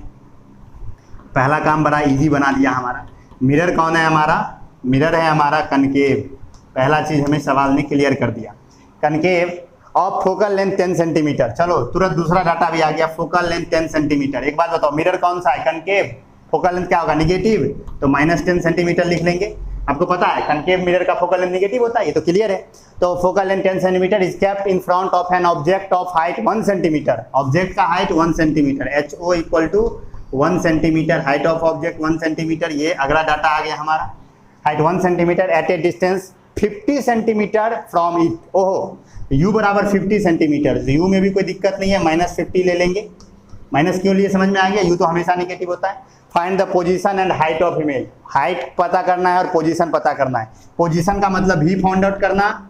पहला काम बड़ा इजी बना दिया हमारा। मिरर कौन है हमारा, मिरर है हमारा कनकेव। पहला चीज हमें सवाल ने क्लियर कर दिया, concave of focal length 10 centimetre. चलो तुरंत दूसरा डाटा भी आ गया, फोकल लेंथ 10 सेंटीमीटर। एक बात बताओ, मिरर कौन सा है, कनकेव। फोकल लेंथ क्या होगा, निगेटिव, तो -10 सेंटीमीटर लिख लेंगे। आपको पता है कनकेव मिरर का फोकल लेंथ नेगेटिव होता है, ये तो क्लियर है। तो focal length 10 centimetre is kept in front of an object of height 1 centimetre. Object का height 1 centimetre, HO equal to 1 centimetre, height of object 1 centimetre. ये अगला डाटा आ गया हमारा, height 1 centimetre at a distance 50 centimetre from it. ओहो, u बराबर 50 centimetre, u में भी कोई दिक्कत नहीं है, -50 ले लेंगे। माइनस क्यों लिए समझ में आ गया, यू तो हमेशा नेगेटिव होता है। Find the position and height of image, height पता करना है और पोजीशन पता करना है। पोजीशन का मतलब भी फाइंड आउट करना,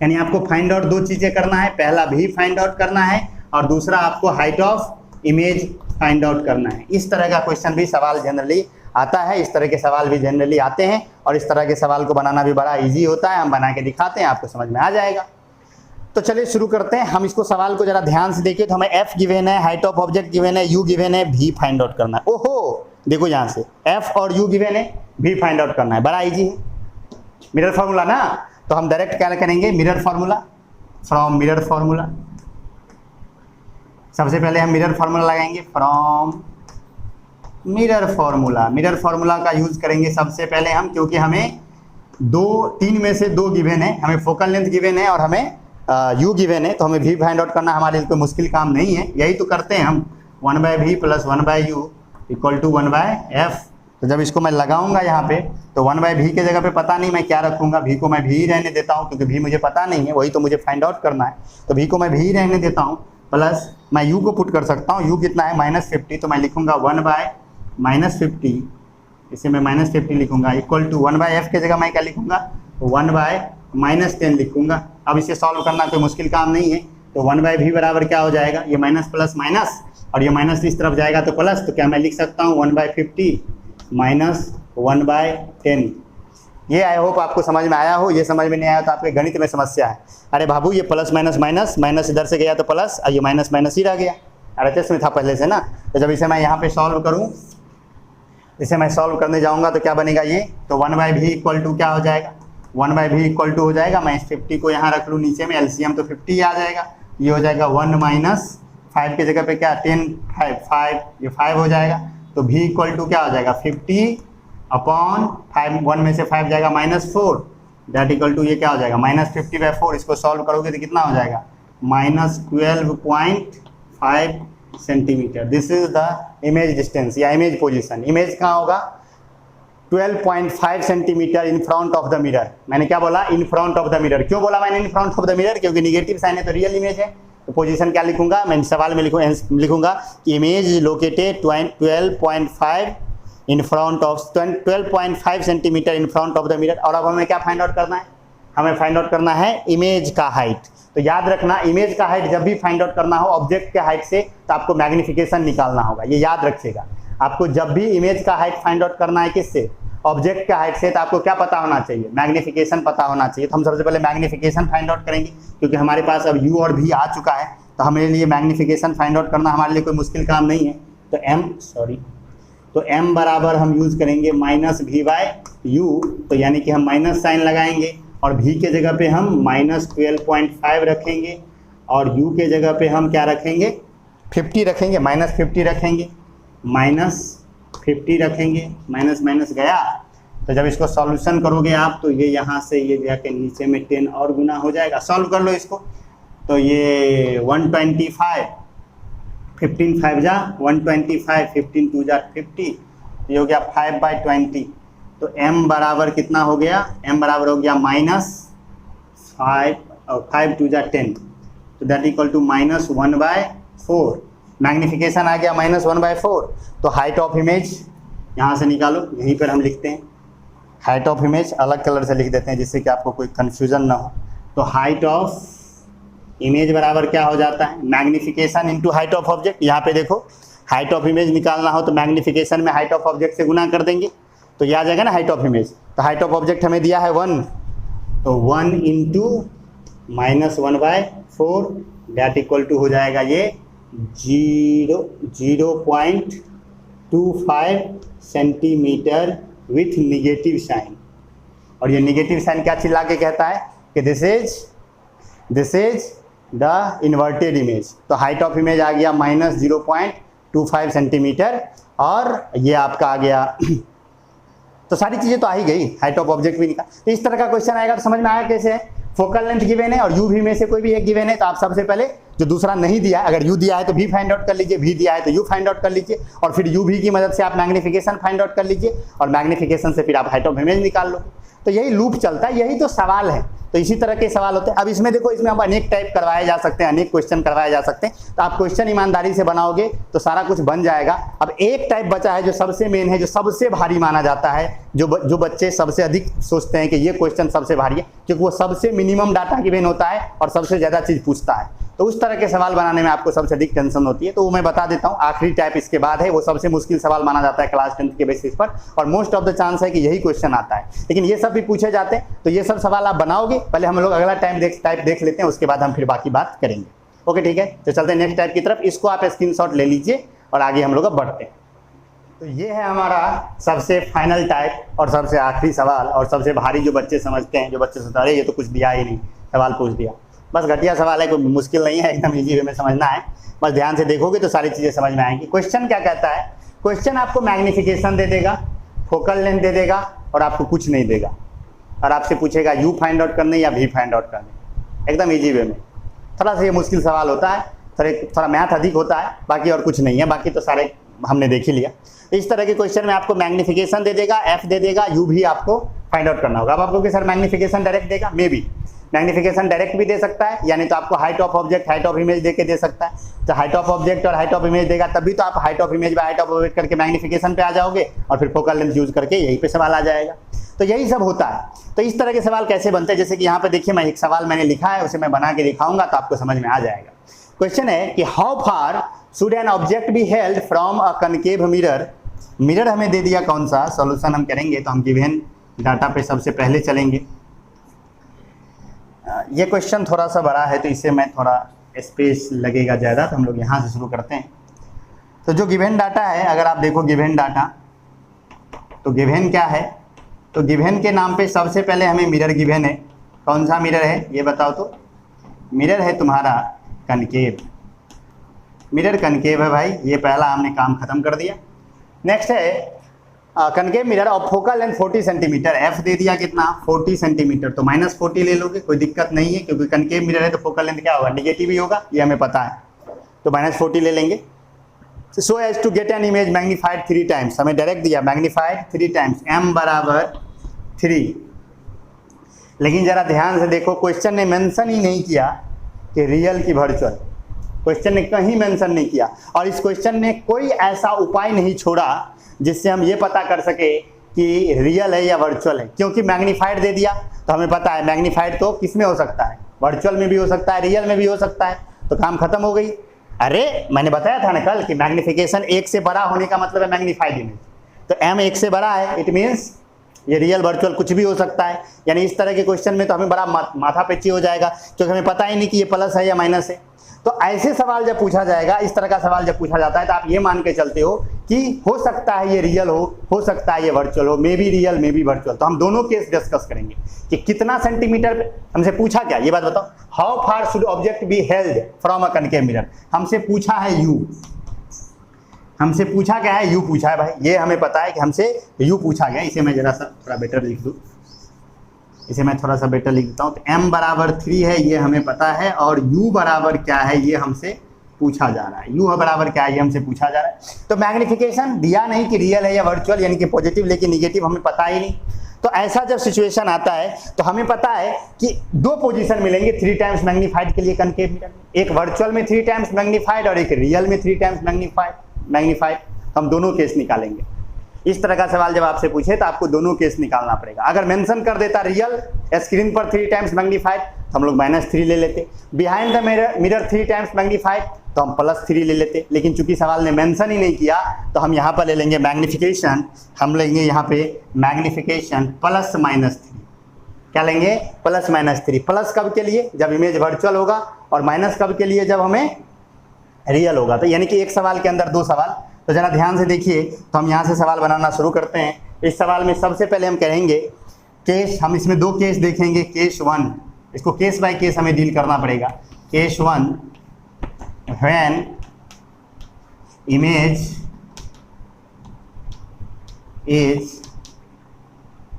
यानी आपको फाइंड आउट दो चीजें करना है, पहला भी फाइंड आउट करना है और दूसरा आपको height of image find out करना है। इस तरह का क्वेश्चन भी सवाल जनरली आता है, इस तरह के सवाल भी जनरली आते हैं और इस तरह के सवाल को बनाना भी बड़ा इजी होता है। हम बना के दिखाते हैं, आपको समझ में आ जाएगा। तो चलिए शुरू करते हैं। हम इसको सवाल को जरा ध्यान से देखिए। तो हमें एफ गिवन है, हाइट ऑफ ऑब्जेक्ट गिवन है, यू गिवन है, भी फाइंड आउट करना है। ओहो देखो यहाँ से एफ और यू गिवन है, भी फाइंड आउट करना है, बड़ा इजी है। मिरर फार्मूला ना, तो हम डायरेक्ट क्या करेंगे, mirror formula, from mirror formula. सबसे पहले हम मिरर फार्मूला लगाएंगे, from mirror formula. Mirror formula का यूज करेंगे सबसे पहले हम, क्योंकि हमें तीन में से दो गिवन है, हमें फोकल लेंथ गिवन है और हमें यू गिवन है, तो हमें भी फाइंड आउट करना हमारे लिए कोई मुश्किल काम नहीं है। यही तो करते हैं हम, 1/v + 1/u = 1/f। तो जब इसको मैं लगाऊंगा यहाँ पे, तो 1/v के जगह पे पता नहीं मैं क्या रखूंगा, v को मैं भी रहने देता हूँ क्योंकि v मुझे पता नहीं है, वही तो मुझे फाइंड आउट करना है। तो v को मैं भी रहने देता हूँ, प्लस मैं u को पुट कर सकता हूँ। u कितना है -50, तो मैं लिखूंगा 1/-50, इसे मैं -50 लिखूंगा, = 1/f के जगह मैं क्या लिखूंगा, 1/-10 लिखूंगा। अब इसे सॉल्व करना कोई मुश्किल काम नहीं है। तो 1/v बराबर क्या हो जाएगा, ये माइनस प्लस माइनस और ये माइनस इस तरफ जाएगा तो प्लस, तो क्या मैं लिख सकता हूँ 1/50 - 1/10। ये आई होप आपको समझ में आया हो। ये समझ में नहीं आया तो आपके गणित में समस्या है। अरे बाबू ये प्लस माइनस माइनस माइनस इधर से गया तो प्लस, और ये माइनस माइनस ही रह गया, RHS में था पहले से ना। तो जब इसे मैं यहाँ पे सॉल्व करूँ, इसे मैं सॉल्व करने जाऊँगा तो क्या बनेगा ये, तो 1/v = क्या हो जाएगा, 1/v = हो जाएगा, मैं इस 50 को यहाँ रख लूँ नीचे में, LCM तो 50 आ जाएगा। ये हो जाएगा 1 - 5 के जगह पे क्या 10 5, ये 5 हो जाएगा। तो v = क्या हो जाएगा, 50/5, 1 में से 5 जाएगा -4, दैट = ये क्या हो जाएगा, -50/4। इसको सॉल्व करोगे तो कितना हो जाएगा, -12.5 centimetre. This is the image distance या इमेज पोजीशन। इमेज कहाँ होगा, 12.5 centimetre in front of the mirror. मैंने क्या बोला, इन फ्रंट ऑफ द मिरर। क्यों बोला मैंने इन फ्रंट ऑफ द मिरर, क्योंकि निगेटिव साइन है तो रियल इमेज है। तो पोजीशन क्या लिखूंगा, मैं सवाल में लिखूंगा image located 12.5 in front of 12.5 centimetre in front of the mirror. और अब हमें क्या फाइंड आउट करना है, हमें फाइंड आउट करना है इमेज का हाइट। तो याद रखना, इमेज का हाइट जब भी फाइंड आउट करना हो ऑब्जेक्ट के हाइट से, तो आपको मैग्निफिकेशन निकालना होगा। ये याद रखिएगा, आपको जब भी इमेज का हाइट फाइंड आउट करना है किससे, ऑब्जेक्ट के हाइट से, तो आपको क्या पता होना चाहिए, मैग्निफिकेशन पता होना चाहिए। तो हम सबसे पहले मैग्निफिकेशन फाइंड आउट करेंगे, क्योंकि हमारे पास अब u और v आ चुका है, तो हमारे लिए मैग्निफिकेशन फाइंड आउट करना हमारे लिए कोई मुश्किल काम नहीं है। तो m बराबर हम यूज करेंगे -v/u, तो यानी कि हम माइनस साइन लगाएंगे और v के जगह पे हम -12.5 रखेंगे और u के जगह पे हम क्या रखेंगे, 50 रखेंगे, -50 रखेंगे, -50 रखेंगे, माइनस माइनस गया। तो जब इसको सॉल्यूशन करोगे आप, तो ये यहाँ से ये जाके नीचे में 10 और गुना हो जाएगा। सॉल्व कर लो इसको, तो ये 125, 15 5 जा 125, 15 2 जा 50, ये हो गया 5/20। तो m बराबर कितना हो गया, m बराबर हो गया -5 और 5 2 जा 10, तो दैट = -1/4। मैग्निफिकेशन आ गया -1/4। तो हाइट ऑफ इमेज यहाँ से निकालो, यहीं पर हम लिखते हैं हाइट ऑफ इमेज, अलग कलर से लिख देते हैं जिससे कि आपको कोई कन्फ्यूजन ना हो। तो हाइट ऑफ इमेज बराबर क्या हो जाता है, magnification into height of object. यहाँ पे देखो, हाइट ऑफ इमेज निकालना हो तो मैग्निफिकेशन में हाइट ऑफ ऑब्जेक्ट से गुना कर देंगे, तो ये आ जाएगा ना हाइट ऑफ इमेज। तो हाइट ऑफ ऑब्जेक्ट हमें दिया है 1, तो 1 × -1/4, दैट = हो जाएगा ये 0.25 सेंटीमीटर विथ निगेटिव साइन। और ये निगेटिव साइन क्या चिल्ला के कहता है कि this is the inverted image. तो हाइट ऑफ इमेज आ गया -0.25 सेंटीमीटर और ये आपका आ गया तो सारी चीज़ें तो आ ही गई, हाइट ऑफ ऑब्जेक्ट भी निकाल। तो इस तरह का क्वेश्चन आएगा तो समझ में आया कैसे है। फोकल लेंथ गिवन है और u भी में से कोई भी एक गिवन है, तो आप सबसे पहले जो दूसरा नहीं दिया है, अगर u दिया है तो v फाइंड आउट कर लीजिए, v दिया है तो u फाइंड आउट कर लीजिए, और फिर u v की मदद से आप मैग्निफिकेशन फाइंड आउट कर लीजिए और मैग्निफिकेशन से फिर आप हाइट ऑफ इमेज निकाल लो। तो यही लूप चलता है, यही तो सवाल है। तो इसी तरह के सवाल होते हैं। अब इसमें देखो, इसमें हम अनेक टाइप करवाए जा सकते हैं, अनेक क्वेश्चन करवाए जा सकते हैं। तो आप क्वेश्चन ईमानदारी से बनाओगे तो सारा कुछ बन जाएगा। अब एक टाइप बचा है जो सबसे मेन है, जो सबसे भारी माना जाता है, जो बच्चे सबसे अधिक सोचते हैं कि ये क्वेश्चन सबसे भारी है, क्योंकि वो सबसे मिनिमम डाटा गिवन होता है और सबसे ज़्यादा चीज़ पूछता है। तो उस तरह के सवाल बनाने में आपको सबसे अधिक टेंशन होती है। तो वो मैं बता देता हूँ, आखिरी टाइप इसके बाद है, वो सबसे मुश्किल सवाल माना जाता है क्लास 10th के बेसिस पर, और मोस्ट ऑफ द चांस है कि यही क्वेश्चन आता है। लेकिन ये सब भी पूछे जाते हैं, तो ये सब सवाल आप बनाओगे। पहले हम लोग अगला टाइप देख लेते हैं, उसके बाद हम फिर बाकी बात करेंगे। ओके, ठीक है, तो चलते हैं नेक्स्ट टाइप की तरफ। इसको आप स्क्रीनशॉट ले लीजिए और आगे हम लोग अब बढ़ते हैं। तो ये है हमारा सबसे फाइनल टाइप और सबसे आखिरी सवाल, और सबसे भारी जो बच्चे समझते हैं, जो बच्चे सोचते हैं अरे ये तो कुछ दिया ही नहीं, सवाल पूछ दिया। बस घटिया सवाल है, कोई मुश्किल नहीं है, एकदम इजी वे में समझना है। बस ध्यान से देखोगे तो सारी चीज़ें समझ में आएंगी। क्वेश्चन क्या कहता है? क्वेश्चन आपको मैग्निफिकेशन दे देगा, फोकल लेंथ दे देगा और आपको कुछ नहीं देगा, और आपसे पूछेगा यू फाइंड आउट करने या वी फाइंड आउट करने, एकदम इजी वे में। थोड़ा सा ये मुश्किल सवाल होता है, थोड़ा मैथ अधिक होता है, बाकी और कुछ नहीं है, बाकी तो सारे हमने देख ही लिया। इस तरह के क्वेश्चन में आपको मैग्निफिकेशन दे देगा, एफ दे देगा, यू भी आपको फाइंड आउट करना होगा। अब आपको कि सर मैग्निफिकेशन डायरेक्ट देगा, मे बी मैग्निफिकेशन डायरेक्ट भी दे सकता है, यानी तो आपको height of object, height of image दे के दे सकता है। तो हाइट ऑफ ऑब्जेक्ट और हाइट ऑफ इमेज देगा, तभी तो आप height of image by height of object करके मैग्निफिकेशन पे आ जाओगे, और फिर फोकल लेंथ यूज करके यहीं पे सवाल आ जाएगा। तो यही सब होता है। तो इस तरह के सवाल कैसे बनते हैं, जैसे कि यहाँ पे देखिए, मैं एक सवाल मैंने लिखा है, उसे मैं बना के दिखाऊंगा तो आपको समझ में आ जाएगा। क्वेश्चन है कि how far should an object be held from a concave mirror. Mirror हमें दे दिया, कौन सा सॉल्यूशन हम करेंगे, तो हम गिवन डाटा पे सबसे पहले चलेंगे। ये क्वेश्चन थोड़ा सा बड़ा है, तो इसे मैं थोड़ा स्पेस लगेगा ज़्यादा, तो हम लोग यहाँ से शुरू करते हैं। तो जो गिवन डाटा है, अगर आप देखो गिवन डाटा, तो गिवन क्या है, तो गिवन के नाम पे सबसे पहले हमें मिरर गिवन है। कौन सा मिरर है ये बताओ तो? मिरर है तुम्हारा कनकेव, मिरर कनकेव है भाई, ये पहला हमने काम खत्म कर दिया। नेक्स्ट है कनकेव मिरर और फोकल लेंथ 40 सेंटीमीटर, एफ दे दिया कितना 40 सेंटीमीटर, तो -40 ले लोगे, कोई दिक्कत नहीं है, क्योंकि कनकेव मिरर है तो फोकल लेंथ क्या होगा, निगेटिव ही होगा, ये हमें पता है, तो -40 ले लेंगे। So as to get an image magnified 3 times, हमें डायरेक्ट दिया मैग्नीफाइड 3 टाइम्स, m बराबर 3। लेकिन जरा ध्यान से देखो, क्वेश्चन ने मेंशन ही नहीं किया कि रियल की वर्चुअल, क्वेश्चन ने कहीं मेंशन नहीं किया, और इस क्वेश्चन ने कोई ऐसा उपाय नहीं छोड़ा जिससे हम ये पता कर सके कि रियल है या वर्चुअल है। क्योंकि मैग्नीफाइड दे दिया तो हमें पता है मैग्नीफाइड तो किस में हो सकता है, वर्चुअल में भी हो सकता है, रियल में भी हो सकता है, तो काम खत्म हो गई। अरे मैंने बताया था ना कल कि मैग्निफिकेशन 1 से बड़ा होने का मतलब है मैग्नीफाइड इमेज, तो m 1 से बड़ा है, इट मीन्स ये रियल वर्चुअल कुछ भी हो सकता है। यानी इस तरह के क्वेश्चन में तो हमें बड़ा माथा पेची हो जाएगा, क्योंकि हमें पता ही नहीं कि ये प्लस है या माइनस है। तो ऐसे सवाल जब पूछा जाएगा, इस तरह का सवाल जब पूछा जाता है, तो आप ये मान के चलते हो कि हो सकता है ये रियल हो सकता है ये वर्चुअल हो, may be real may be virtual. तो हम दोनों केस डिस्कस करेंगे कि कितना सेंटीमीटर, हमसे पूछा क्या ये बात बताओ, how far should object be held from a concave mirror, हमसे पूछा है यू, हमसे पूछा क्या है, यू पूछा है भाई, ये हमें पता है कि हमसे यू पूछा गया। इसे मैं जरा सा थोड़ा बेटर लिख दूँ, इसे मैं थोड़ा सा बेटर लिख देता हूँ। तो m बराबर 3 है, ये हमें पता है, और u बराबर क्या है ये हमसे पूछा जा रहा है, u बराबर क्या है ये हमसे पूछा जा रहा है। तो मैग्निफिकेशन दिया नहीं कि रियल है या वर्चुअल, यानी कि पॉजिटिव लेकिन निगेटिव हमें पता ही नहीं। तो ऐसा जब सिचुएशन आता है तो हमें पता है कि 2 पोजीशन मिलेंगे 3 टाइम्स मैग्नीफाइड के लिए कनकेव मिरर, एक वर्चुअल में 3 टाइम्स मैग्नीफाइड और एक रियल में 3 टाइम्स मैग्नीफाइड। हम दोनों केस निकालेंगे। इस तरह का सवाल जब आपसे पूछे तो आपको दोनों केस निकालना पड़ेगा। अगर मेंशन कर देता रियल स्क्रीन पर 3 टाइम्स मैग्नीफाइड तो हम लोग -3 ले लेते, behind the mirror 3 times magnified तो हम +3 ले लेते। लेकिन चूंकि सवाल ने मेंशन ही नहीं किया तो हम यहाँ पर ले लेंगे मैग्निफिकेशन, हम लेंगे यहाँ पे मैग्निफिकेशन +-3। क्या लेंगे? +-3। प्लस कब के लिए? जब इमेज वर्चुअल होगा, और माइनस कब के लिए? जब हमें रियल होगा। तो यानी कि एक सवाल के अंदर 2 सवाल। तो जरा ध्यान से देखिए, तो हम यहाँ से सवाल बनाना शुरू करते हैं। इस सवाल में सबसे पहले हम कहेंगे केस, हम इसमें 2 केस देखेंगे। केस 1, इसको केस बाय केस हमें डील करना पड़ेगा। Case 1, when image is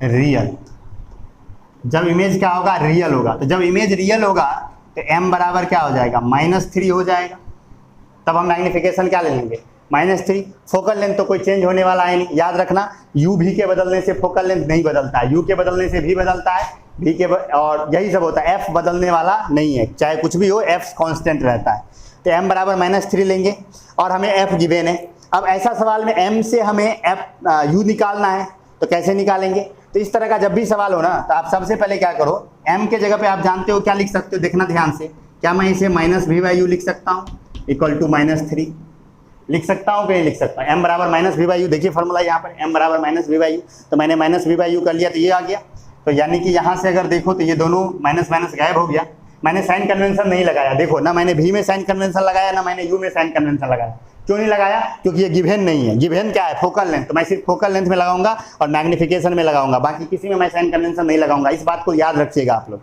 real, जब इमेज क्या होगा? रियल होगा। तो जब इमेज रियल होगा तो m बराबर क्या हो जाएगा? -3 हो जाएगा। तब हम मैग्निफिकेशन क्या ले लेंगे? -3। फोकल लेंथ तो कोई चेंज होने वाला है नहीं, याद रखना। u भी के बदलने से फोकल लेंथ नहीं बदलता है, u के बदलने से भी बदलता है, भी के और यही सब होता है, एफ बदलने वाला नहीं है, चाहे कुछ भी हो एफ कांस्टेंट रहता है। तो m बराबर -3 लेंगे और हमें f गिवन है। अब ऐसा सवाल में m से हमें f u निकालना है, तो कैसे निकालेंगे? तो इस तरह का जब भी सवाल हो ना, तो आप सबसे पहले क्या करो, m के जगह पे आप जानते हो क्या लिख सकते हो, देखना ध्यान से, क्या मैं इसे -v/u लिख सकता हूँ इक्वल टू -3 लिख सकता हूँ कि नहीं लिख सकता? m बराबर -v/u, देखिए फॉर्मूला यहाँ पर m बराबर -v/u, तो मैंने -v/u कर लिया तो ये आ गया। तो यानी कि यहाँ से अगर देखो तो ये दोनों माइनस माइनस गायब हो गया। मैंने साइन कन्वेंशन नहीं लगाया, देखो ना मैंने v में साइन कन्वेंशन लगाया ना मैंने u में साइन कन्वेंशन लगाया। क्यों नहीं लगाया? क्योंकि ये गिवन नहीं है। गिवन क्या है? Focal length. तो मैं सिर्फ फोकल लेंथ में लगाऊंगा और मैग्निफिकेशन में लगाऊंगा, बाकी किसी में मैं साइन कन्वेंशन नहीं लगाऊंगा। इस बात को याद रखिएगा आप लोग।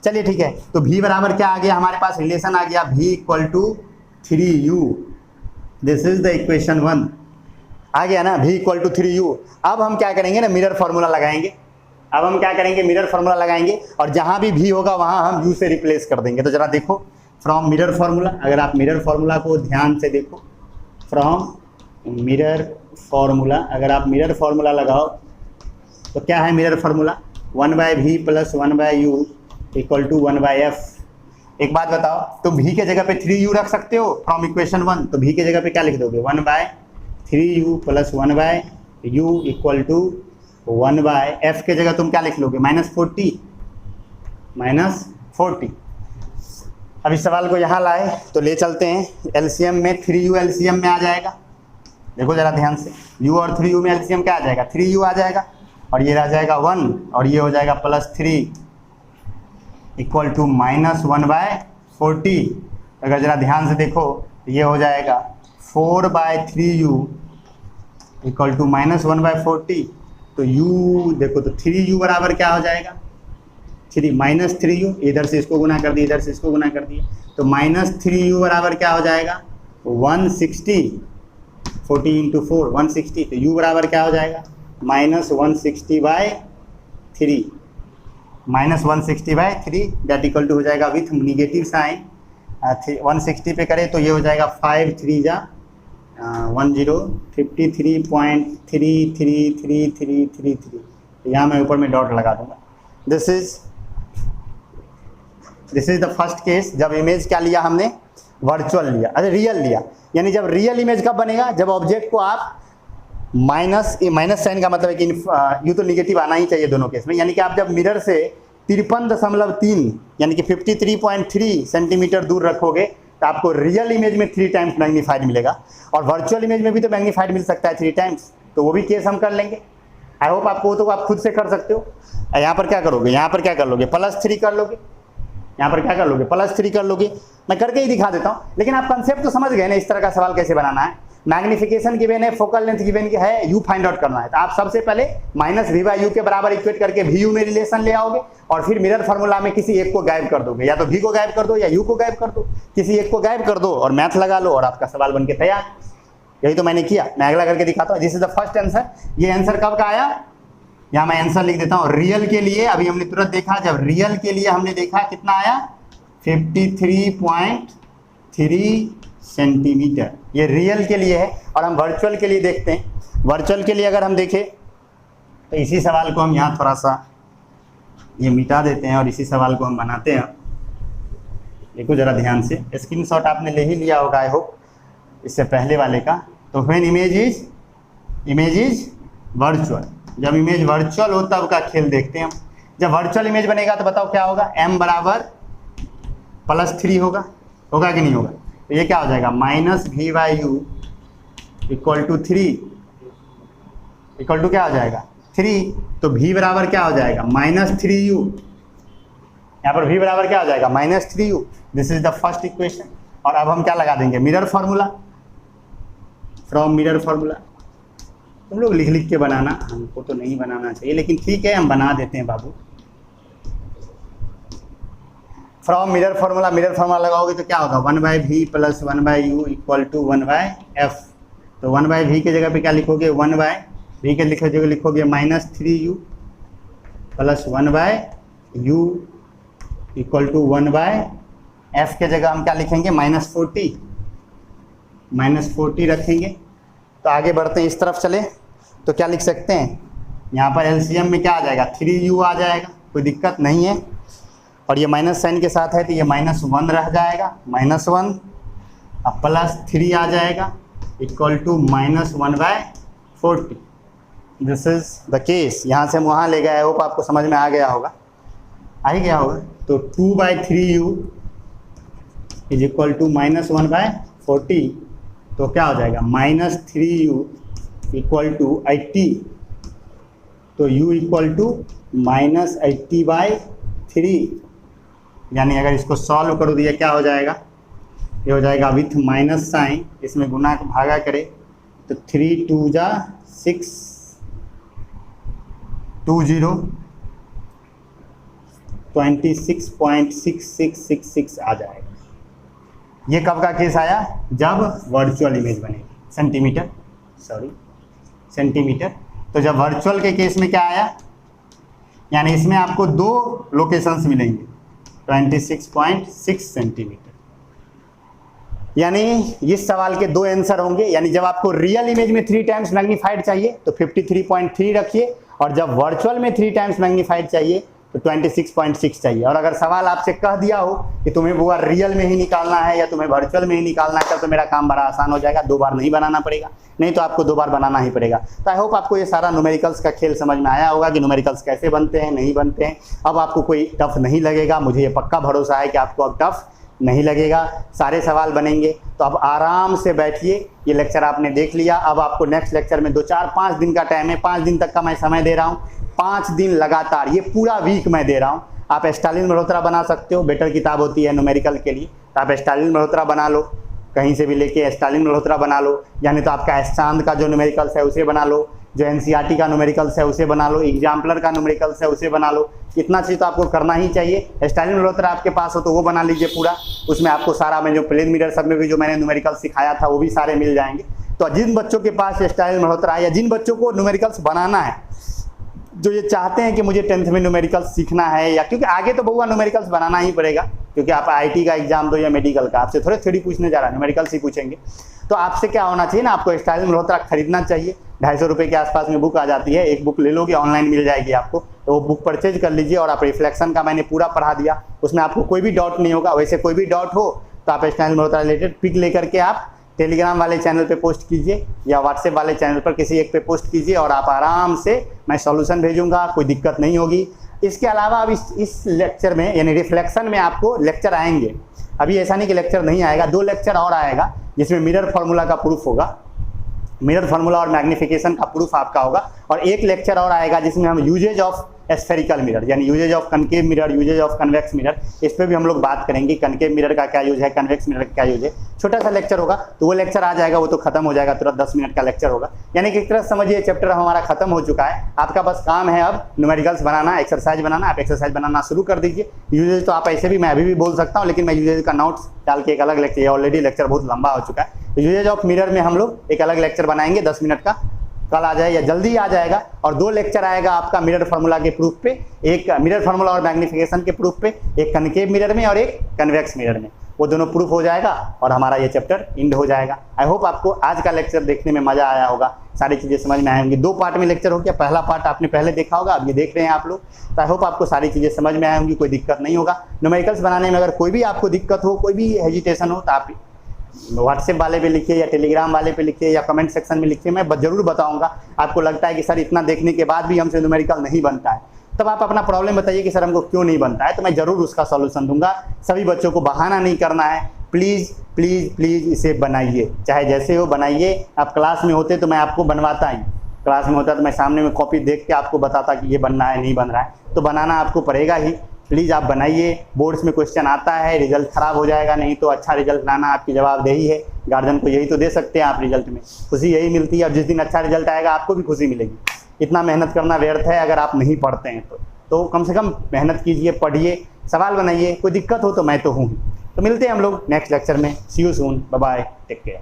चलिए ठीक है, तो v बराबर क्या आ गया हमारे पास, रिलेशन आ गया v equal to 3u। This is the equation 1 आ गया ना, v इक्वल टू 3u। अब हम क्या करेंगे ना, मिरर फॉर्मूला लगाएंगे। अब हम क्या करेंगे, मिरर फॉर्मूला लगाएंगे और जहां भी v होगा वहां हम u से रिप्लेस कर देंगे। तो जरा देखो, फ्रॉम मिरर फॉर्मूला, अगर आप मिरर फॉर्मूला को ध्यान से देखो, फ्रॉम मिरर फॉर्मूला, अगर आप मिरर फॉर्मूला लगाओ तो क्या है mirror formula, 1/v plus 1/u equal to 1/f। एक बात बताओ, तुम v के जगह पे 3u रख सकते हो फ्रॉम इक्वेशन 1, तो v के जगह पे क्या लिख दोगे, 1/3u plus 1/u equal to 1/f के जगह तुम क्या लिख लोगे, -40। अब इस सवाल को यहाँ लाए तो ले चलते हैं एलसीएम में, 3u एलसीएम में आ जाएगा। देखो जरा ध्यान से, u और 3u में एलसीएम क्या आ जाएगा, 3u आ जाएगा और ये आ जाएगा 1 और ये हो जाएगा +3 इक्वल टू -1/40। अगर जरा ध्यान से देखो तो ये हो जाएगा 4/3u इक्वल टू -1/40। तो u देखो, तो 3u बराबर क्या हो जाएगा, 3 इधर से इसको गुना कर दिए, इधर से इसको गुना कर दिए, तो -3u बराबर क्या हो जाएगा 160, 40 × 4 160। तो u बराबर क्या हो जाएगा -160/3, -160/3 दैट इक्वल टू हो जाएगा विथ निगेटिव साइन 160 पे करें तो ये हो जाएगा 5 3 जा 53.333333। यहाँ मैं ऊपर में डॉट लगा दूंगा। This is the first case, जब इमेज क्या लिया हमने, वर्चुअल लिया, अरे रियल लिया। यानी जब रियल इमेज कब बनेगा, जब ऑब्जेक्ट को आप माइनस साइन का मतलब है कि यू तो निगेटिव आना ही चाहिए दोनों केस में, यानी कि आप जब मिरर से 53.3 यानी कि 53.3 सेंटीमीटर दूर रखोगे तो आपको रियल इमेज में 3 टाइम्स मैग्नीफाइड मिलेगा, और वर्चुअल इमेज में भी तो मैग्नीफाइड मिल सकता है 3 टाइम्स। तो वो भी केस हम कर लेंगे। आई होप आपको, तो आप खुद से कर सकते हो। यहाँ पर क्या करोगे, यहाँ पर क्या कर लोगे, +3 कर लोगे, यहाँ पर क्या कर लोगे, +3 कर लोगे। मैं करके ही दिखा देता हूँ, लेकिन आप कंसेप्ट तो समझ गए ना, इस तरह का सवाल कैसे बनाना है। मैग्निफिकेशन गिवन है, फोकल लेंथ गिवन है, u फाइंड आउट करना है। तो आप सबसे पहले -v/u के बराबर इक्वेट करके vu में रिलेशन ले आओगे और फिर मिरर फार्मूला में किसी एक को गायब कर दोगे, या तो v को गायब कर दो या u को गायब कर दो, किसी एक को गायब कर दो और मैथ लगा लो और आपका सवाल बनके तैयार। यही तो मैंने किया। मैं अगला करके दिखाता हूँ। This is the first answer. ये आंसर कब का आया, यहाँ मैं आंसर लिख देता हूँ। रियल के लिए अभी हमने तुरंत देखा, जब रियल के लिए हमने देखा कितना आया, 53.3 सेंटीमीटर, ये रियल के लिए है। और हम वर्चुअल के लिए देखते हैं। वर्चुअल के लिए अगर हम देखें तो इसी सवाल को हम यहाँ थोड़ा सा ये मिटा देते हैं और इसी सवाल को हम बनाते हैं। देखो जरा ध्यान से, स्क्रीनशॉट आपने ले ही लिया होगा आई होप इससे पहले वाले का। तो व्हेन इमेज इज वर्चुअल, जब इमेज वर्चुअल हो तब का खेल देखते हैं हम। जब वर्चुअल इमेज बनेगा तो बताओ क्या होगा, m बराबर +3 होगा कि नहीं होगा। तो ये क्या हो जाएगा, -v/u equal to 3 equal to क्या हो जाएगा 3। तो v बराबर क्या हो जाएगा -3u, यहाँ पर v बराबर क्या हो जाएगा -3u। This is the first equation. और अब हम क्या लगा देंगे, mirror formula, from mirror formula. तुम लोग लिख के बनाना, हमको तो नहीं बनाना चाहिए, लेकिन ठीक है हम बना देते हैं बाबू। फ्रॉम मिरर फार्मूला लगाओगे तो क्या होगा, 1/v plus 1/u equal to 1/f। तो 1/v के जगह पे क्या लिखोगे, 1/v के जगह लिखोगे -3u plus 1/u equal to 1/f के जगह हम क्या लिखेंगे, -40 रखेंगे। तो आगे बढ़ते हैं, इस तरफ चले तो क्या लिख सकते हैं, यहाँ पर एलसीएम में क्या आ जाएगा, 3u आ जाएगा। कोई दिक्कत नहीं है। और ये माइनस साइन के साथ है तो ये -1 रह जाएगा, -1 अब +3 आ जाएगा equal to -1/40। This is the case. यहाँ से हम वहाँ ले गए, होप आपको समझ में आ गया होगा, आ ही गया होगा। तो 2/3u इज इक्वल टू -1/40, तो क्या हो जाएगा -3u इक्वल टू 80, तो u इक्वल टू -80/3। यानी अगर इसको सॉल्व करो तो ये क्या हो जाएगा, ये हो जाएगा विथ माइनस साइन, इसमें गुना भागा करे तो 3 2 जा 6 20 26.6666 आ जाएगा। ये कब का केस आया, जब वर्चुअल इमेज बनेगी, सेंटीमीटर। तो जब वर्चुअल के केस में क्या आया, यानी इसमें आपको 2 लोकेशंस मिलेंगे 26.6 सेंटीमीटर। यानी इस सवाल के 2 आंसर होंगे। यानी जब आपको रियल इमेज में 3 टाइम्स मैग्नीफाइड चाहिए तो 53.3 रखिए, और जब वर्चुअल में 3 टाइम्स मैग्नीफाइड चाहिए तो 26.6 चाहिए। और अगर सवाल आपसे कह दिया हो कि तुम्हें वो रियल में ही निकालना है या तुम्हें वर्चुअल में ही निकालना है, तो मेरा काम बड़ा आसान हो जाएगा, 2 बार नहीं बनाना पड़ेगा, नहीं तो आपको 2 बार बनाना ही पड़ेगा। तो आई होप आपको ये सारा न्यूमेरिकल्स का खेल समझ में आया होगा कि न्यूमेरिकल्स कैसे बनते हैं, नहीं बनते हैं। अब आपको कोई टफ नहीं लगेगा, मुझे ये पक्का भरोसा है कि आपको अब टफ नहीं लगेगा, सारे सवाल बनेंगे। तो अब आराम से बैठिए, ये लेक्चर आपने देख लिया। अब आपको नेक्स्ट लेक्चर में 2 4 5 दिन का टाइम है, 5 दिन तक का मैं समय दे रहा हूँ, 5 दिन लगातार, ये पूरा वीक मैं दे रहा हूँ। आप स्टालिन मल्होत्रा बना सकते हो, बेटर किताब होती है न्यूमेरिकल के लिए, तो आप स्टालिन मल्होत्रा बना लो, कहीं से भी लेके स्टालिन मल्होत्रा बना लो, यानी तो आपका चांद का जो न्यूमेरिकल्स है उसे बना लो, जो एनसीईआरटी का न्यूमेरिकल्स है उसे बना लो, एग्जाम्पलर का न्यूमेरिकल्स है उसे बना लो। इतना चीज़ तो आपको करना ही चाहिए। स्टालिन मल्होत्रा आपके पास हो तो वो बना लीजिए पूरा, उसमें आपको सारा, मैं जो प्लेन मिरर सब में भी जो मैंने न्यूमेरिकल सिखाया था वो भी सारे मिल जाएंगे। तो जिन बच्चों के पास स्टालिन मल्होत्रा है या जिन बच्चों को न्यूमेरिकल्स बनाना है, जो ये चाहते हैं कि मुझे 10th में न्यूमेरिकल्स सीखना है, या क्योंकि आगे तो बहुआ न्यूमेरिकल्स बनाना ही पड़ेगा, क्योंकि आप आईटी का एग्जाम दो या मेडिकल का, आपसे थोड़े थ्योरी पूछने जा रहा है, न्यूमेरिकल्स ही पूछेंगे। तो आपसे क्या होना चाहिए ना, आपको स्टालिन मल्होत्रा खरीदना चाहिए। 250 रुपये के आसपास में बुक आ जाती है, एक बुक ले लोगे, ऑनलाइन मिल जाएगी आपको, तो वो बुक परचेज कर लीजिए। और आप रिफ्लेक्शन का मैंने पूरा पढ़ा दिया, उसमें आपको कोई भी डाउट नहीं होगा। वैसे कोई भी डाउट हो तो आप स्टालिन मल्होत्रा रिलेटेड पिक लेकर के आप टेलीग्राम वाले चैनल पे पोस्ट कीजिए या व्हाट्सएप वाले चैनल पर किसी एक पे पोस्ट कीजिए, और आप आराम से, मैं सॉल्यूशन भेजूंगा, कोई दिक्कत नहीं होगी। इसके अलावा अब इस लेक्चर में यानी रिफ्लेक्शन में आपको लेक्चर आएंगे, अभी ऐसा नहीं कि लेक्चर नहीं आएगा, 2 लेक्चर और आएगा जिसमें मिरर फार्मूला का प्रूफ होगा, मिरर फार्मूला और मैग्निफिकेशन का प्रूफ आपका होगा। और एक लेक्चर और आएगा जिसमें हम यूजेज ऑफ स्फेरिकल मिरर, यानी uses of concave mirror, uses of convex mirror, इस पर भी हम लोग बात करेंगे। कनकेव मिरर का क्या यूज है, कन्वेक्स मिरर का क्या यूज है, छोटा सा लेक्चर होगा। तो वो लेक्चर आ जाएगा, वो तो खत्म हो जाएगा तुरंत, 10 मिनट का लेक्चर होगा। यानी कि एक तरह समझिए चैप्टर हमारा खत्म हो चुका है। आपका बस काम है अब न्यूमेरिकल्स बनाना, एक्सरसाइज बनाना। आप एक्सरसाइज बनाना शुरू कर दीजिए। यूजेज तो आप ऐसे भी, मैं अभी भी बोल सकता हूँ, लेकिन मैं यूजेज का नोट्स डाल के एक अलग लेक्चर, ऑलरेडी लेक्चर बहुत लंबा हो चुका है। यूजेज ऑफ मिरर में हम लोग एक अलग लेक्चर बनाएंगे 10 मिनट का, कल आ जाए या जल्दी आ जाएगा। और 2 लेक्चर आएगा आपका मिरर फार्मूला के प्रूफ पे, एक मिरर फार्मूला और मैग्निफिकेशन के प्रूफ पे, एक कनकेव मिरर में और एक कन्वेक्स मिरर में, वो दोनों प्रूफ हो जाएगा और हमारा ये चैप्टर इंड हो जाएगा। आई होप आपको आज का लेक्चर देखने में मजा आया होगा, सारी चीज़ें समझ में आएंगी। 2 पार्ट में लेक्चर हो गया, पहला पार्ट आपने पहले देखा होगा, अब ये देख रहे हैं आप लोग। तो आई होप आपको सारी चीज़ें समझ में आएंगी, कोई दिक्कत नहीं होगा। न्यूमेरिकल्स बनाने में अगर कोई भी आपको दिक्कत हो, कोई भी हेजिटेशन हो, तो आप व्हाट्सएप वाले पे लिखिए या टेलीग्राम वाले पे लिखिए या कमेंट सेक्शन में लिखिए, मैं जरूर बताऊंगा। आपको लगता है कि सर इतना देखने के बाद भी हमसे न्यूमेरिकल नहीं बनता है, तब आप अपना प्रॉब्लम बताइए कि सर हमको क्यों नहीं बनता है, तो मैं जरूर उसका सॉल्यूशन दूंगा। सभी बच्चों को बहाना नहीं करना है, प्लीज़ प्लीज़ प्लीज़ इसे बनाइए, चाहे जैसे हो बनाइए। आप क्लास में होते तो मैं आपको बनवाता ही, क्लास में होता तो मैं सामने में कॉपी देख के आपको बताता कि ये बनना है, नहीं बन रहा है, तो बनाना आपको पड़ेगा ही। प्लीज़ आप बनाइए। बोर्ड्स में क्वेश्चन आता है, रिजल्ट खराब हो जाएगा, नहीं तो अच्छा रिजल्ट लाना आपकी जवाबदेही है। गार्जियन को यही तो दे सकते हैं आप, रिजल्ट में खुशी यही मिलती है। और जिस दिन अच्छा रिजल्ट आएगा आपको भी खुशी मिलेगी। इतना मेहनत करना व्यर्थ है अगर आप नहीं पढ़ते हैं तो कम से कम मेहनत कीजिए, पढ़िए, सवाल बनाइए। कोई दिक्कत हो तो मैं तो हूँ। तो मिलते हैं हम लोग नेक्स्ट लेक्चर में। See you soon, bye bye, take care.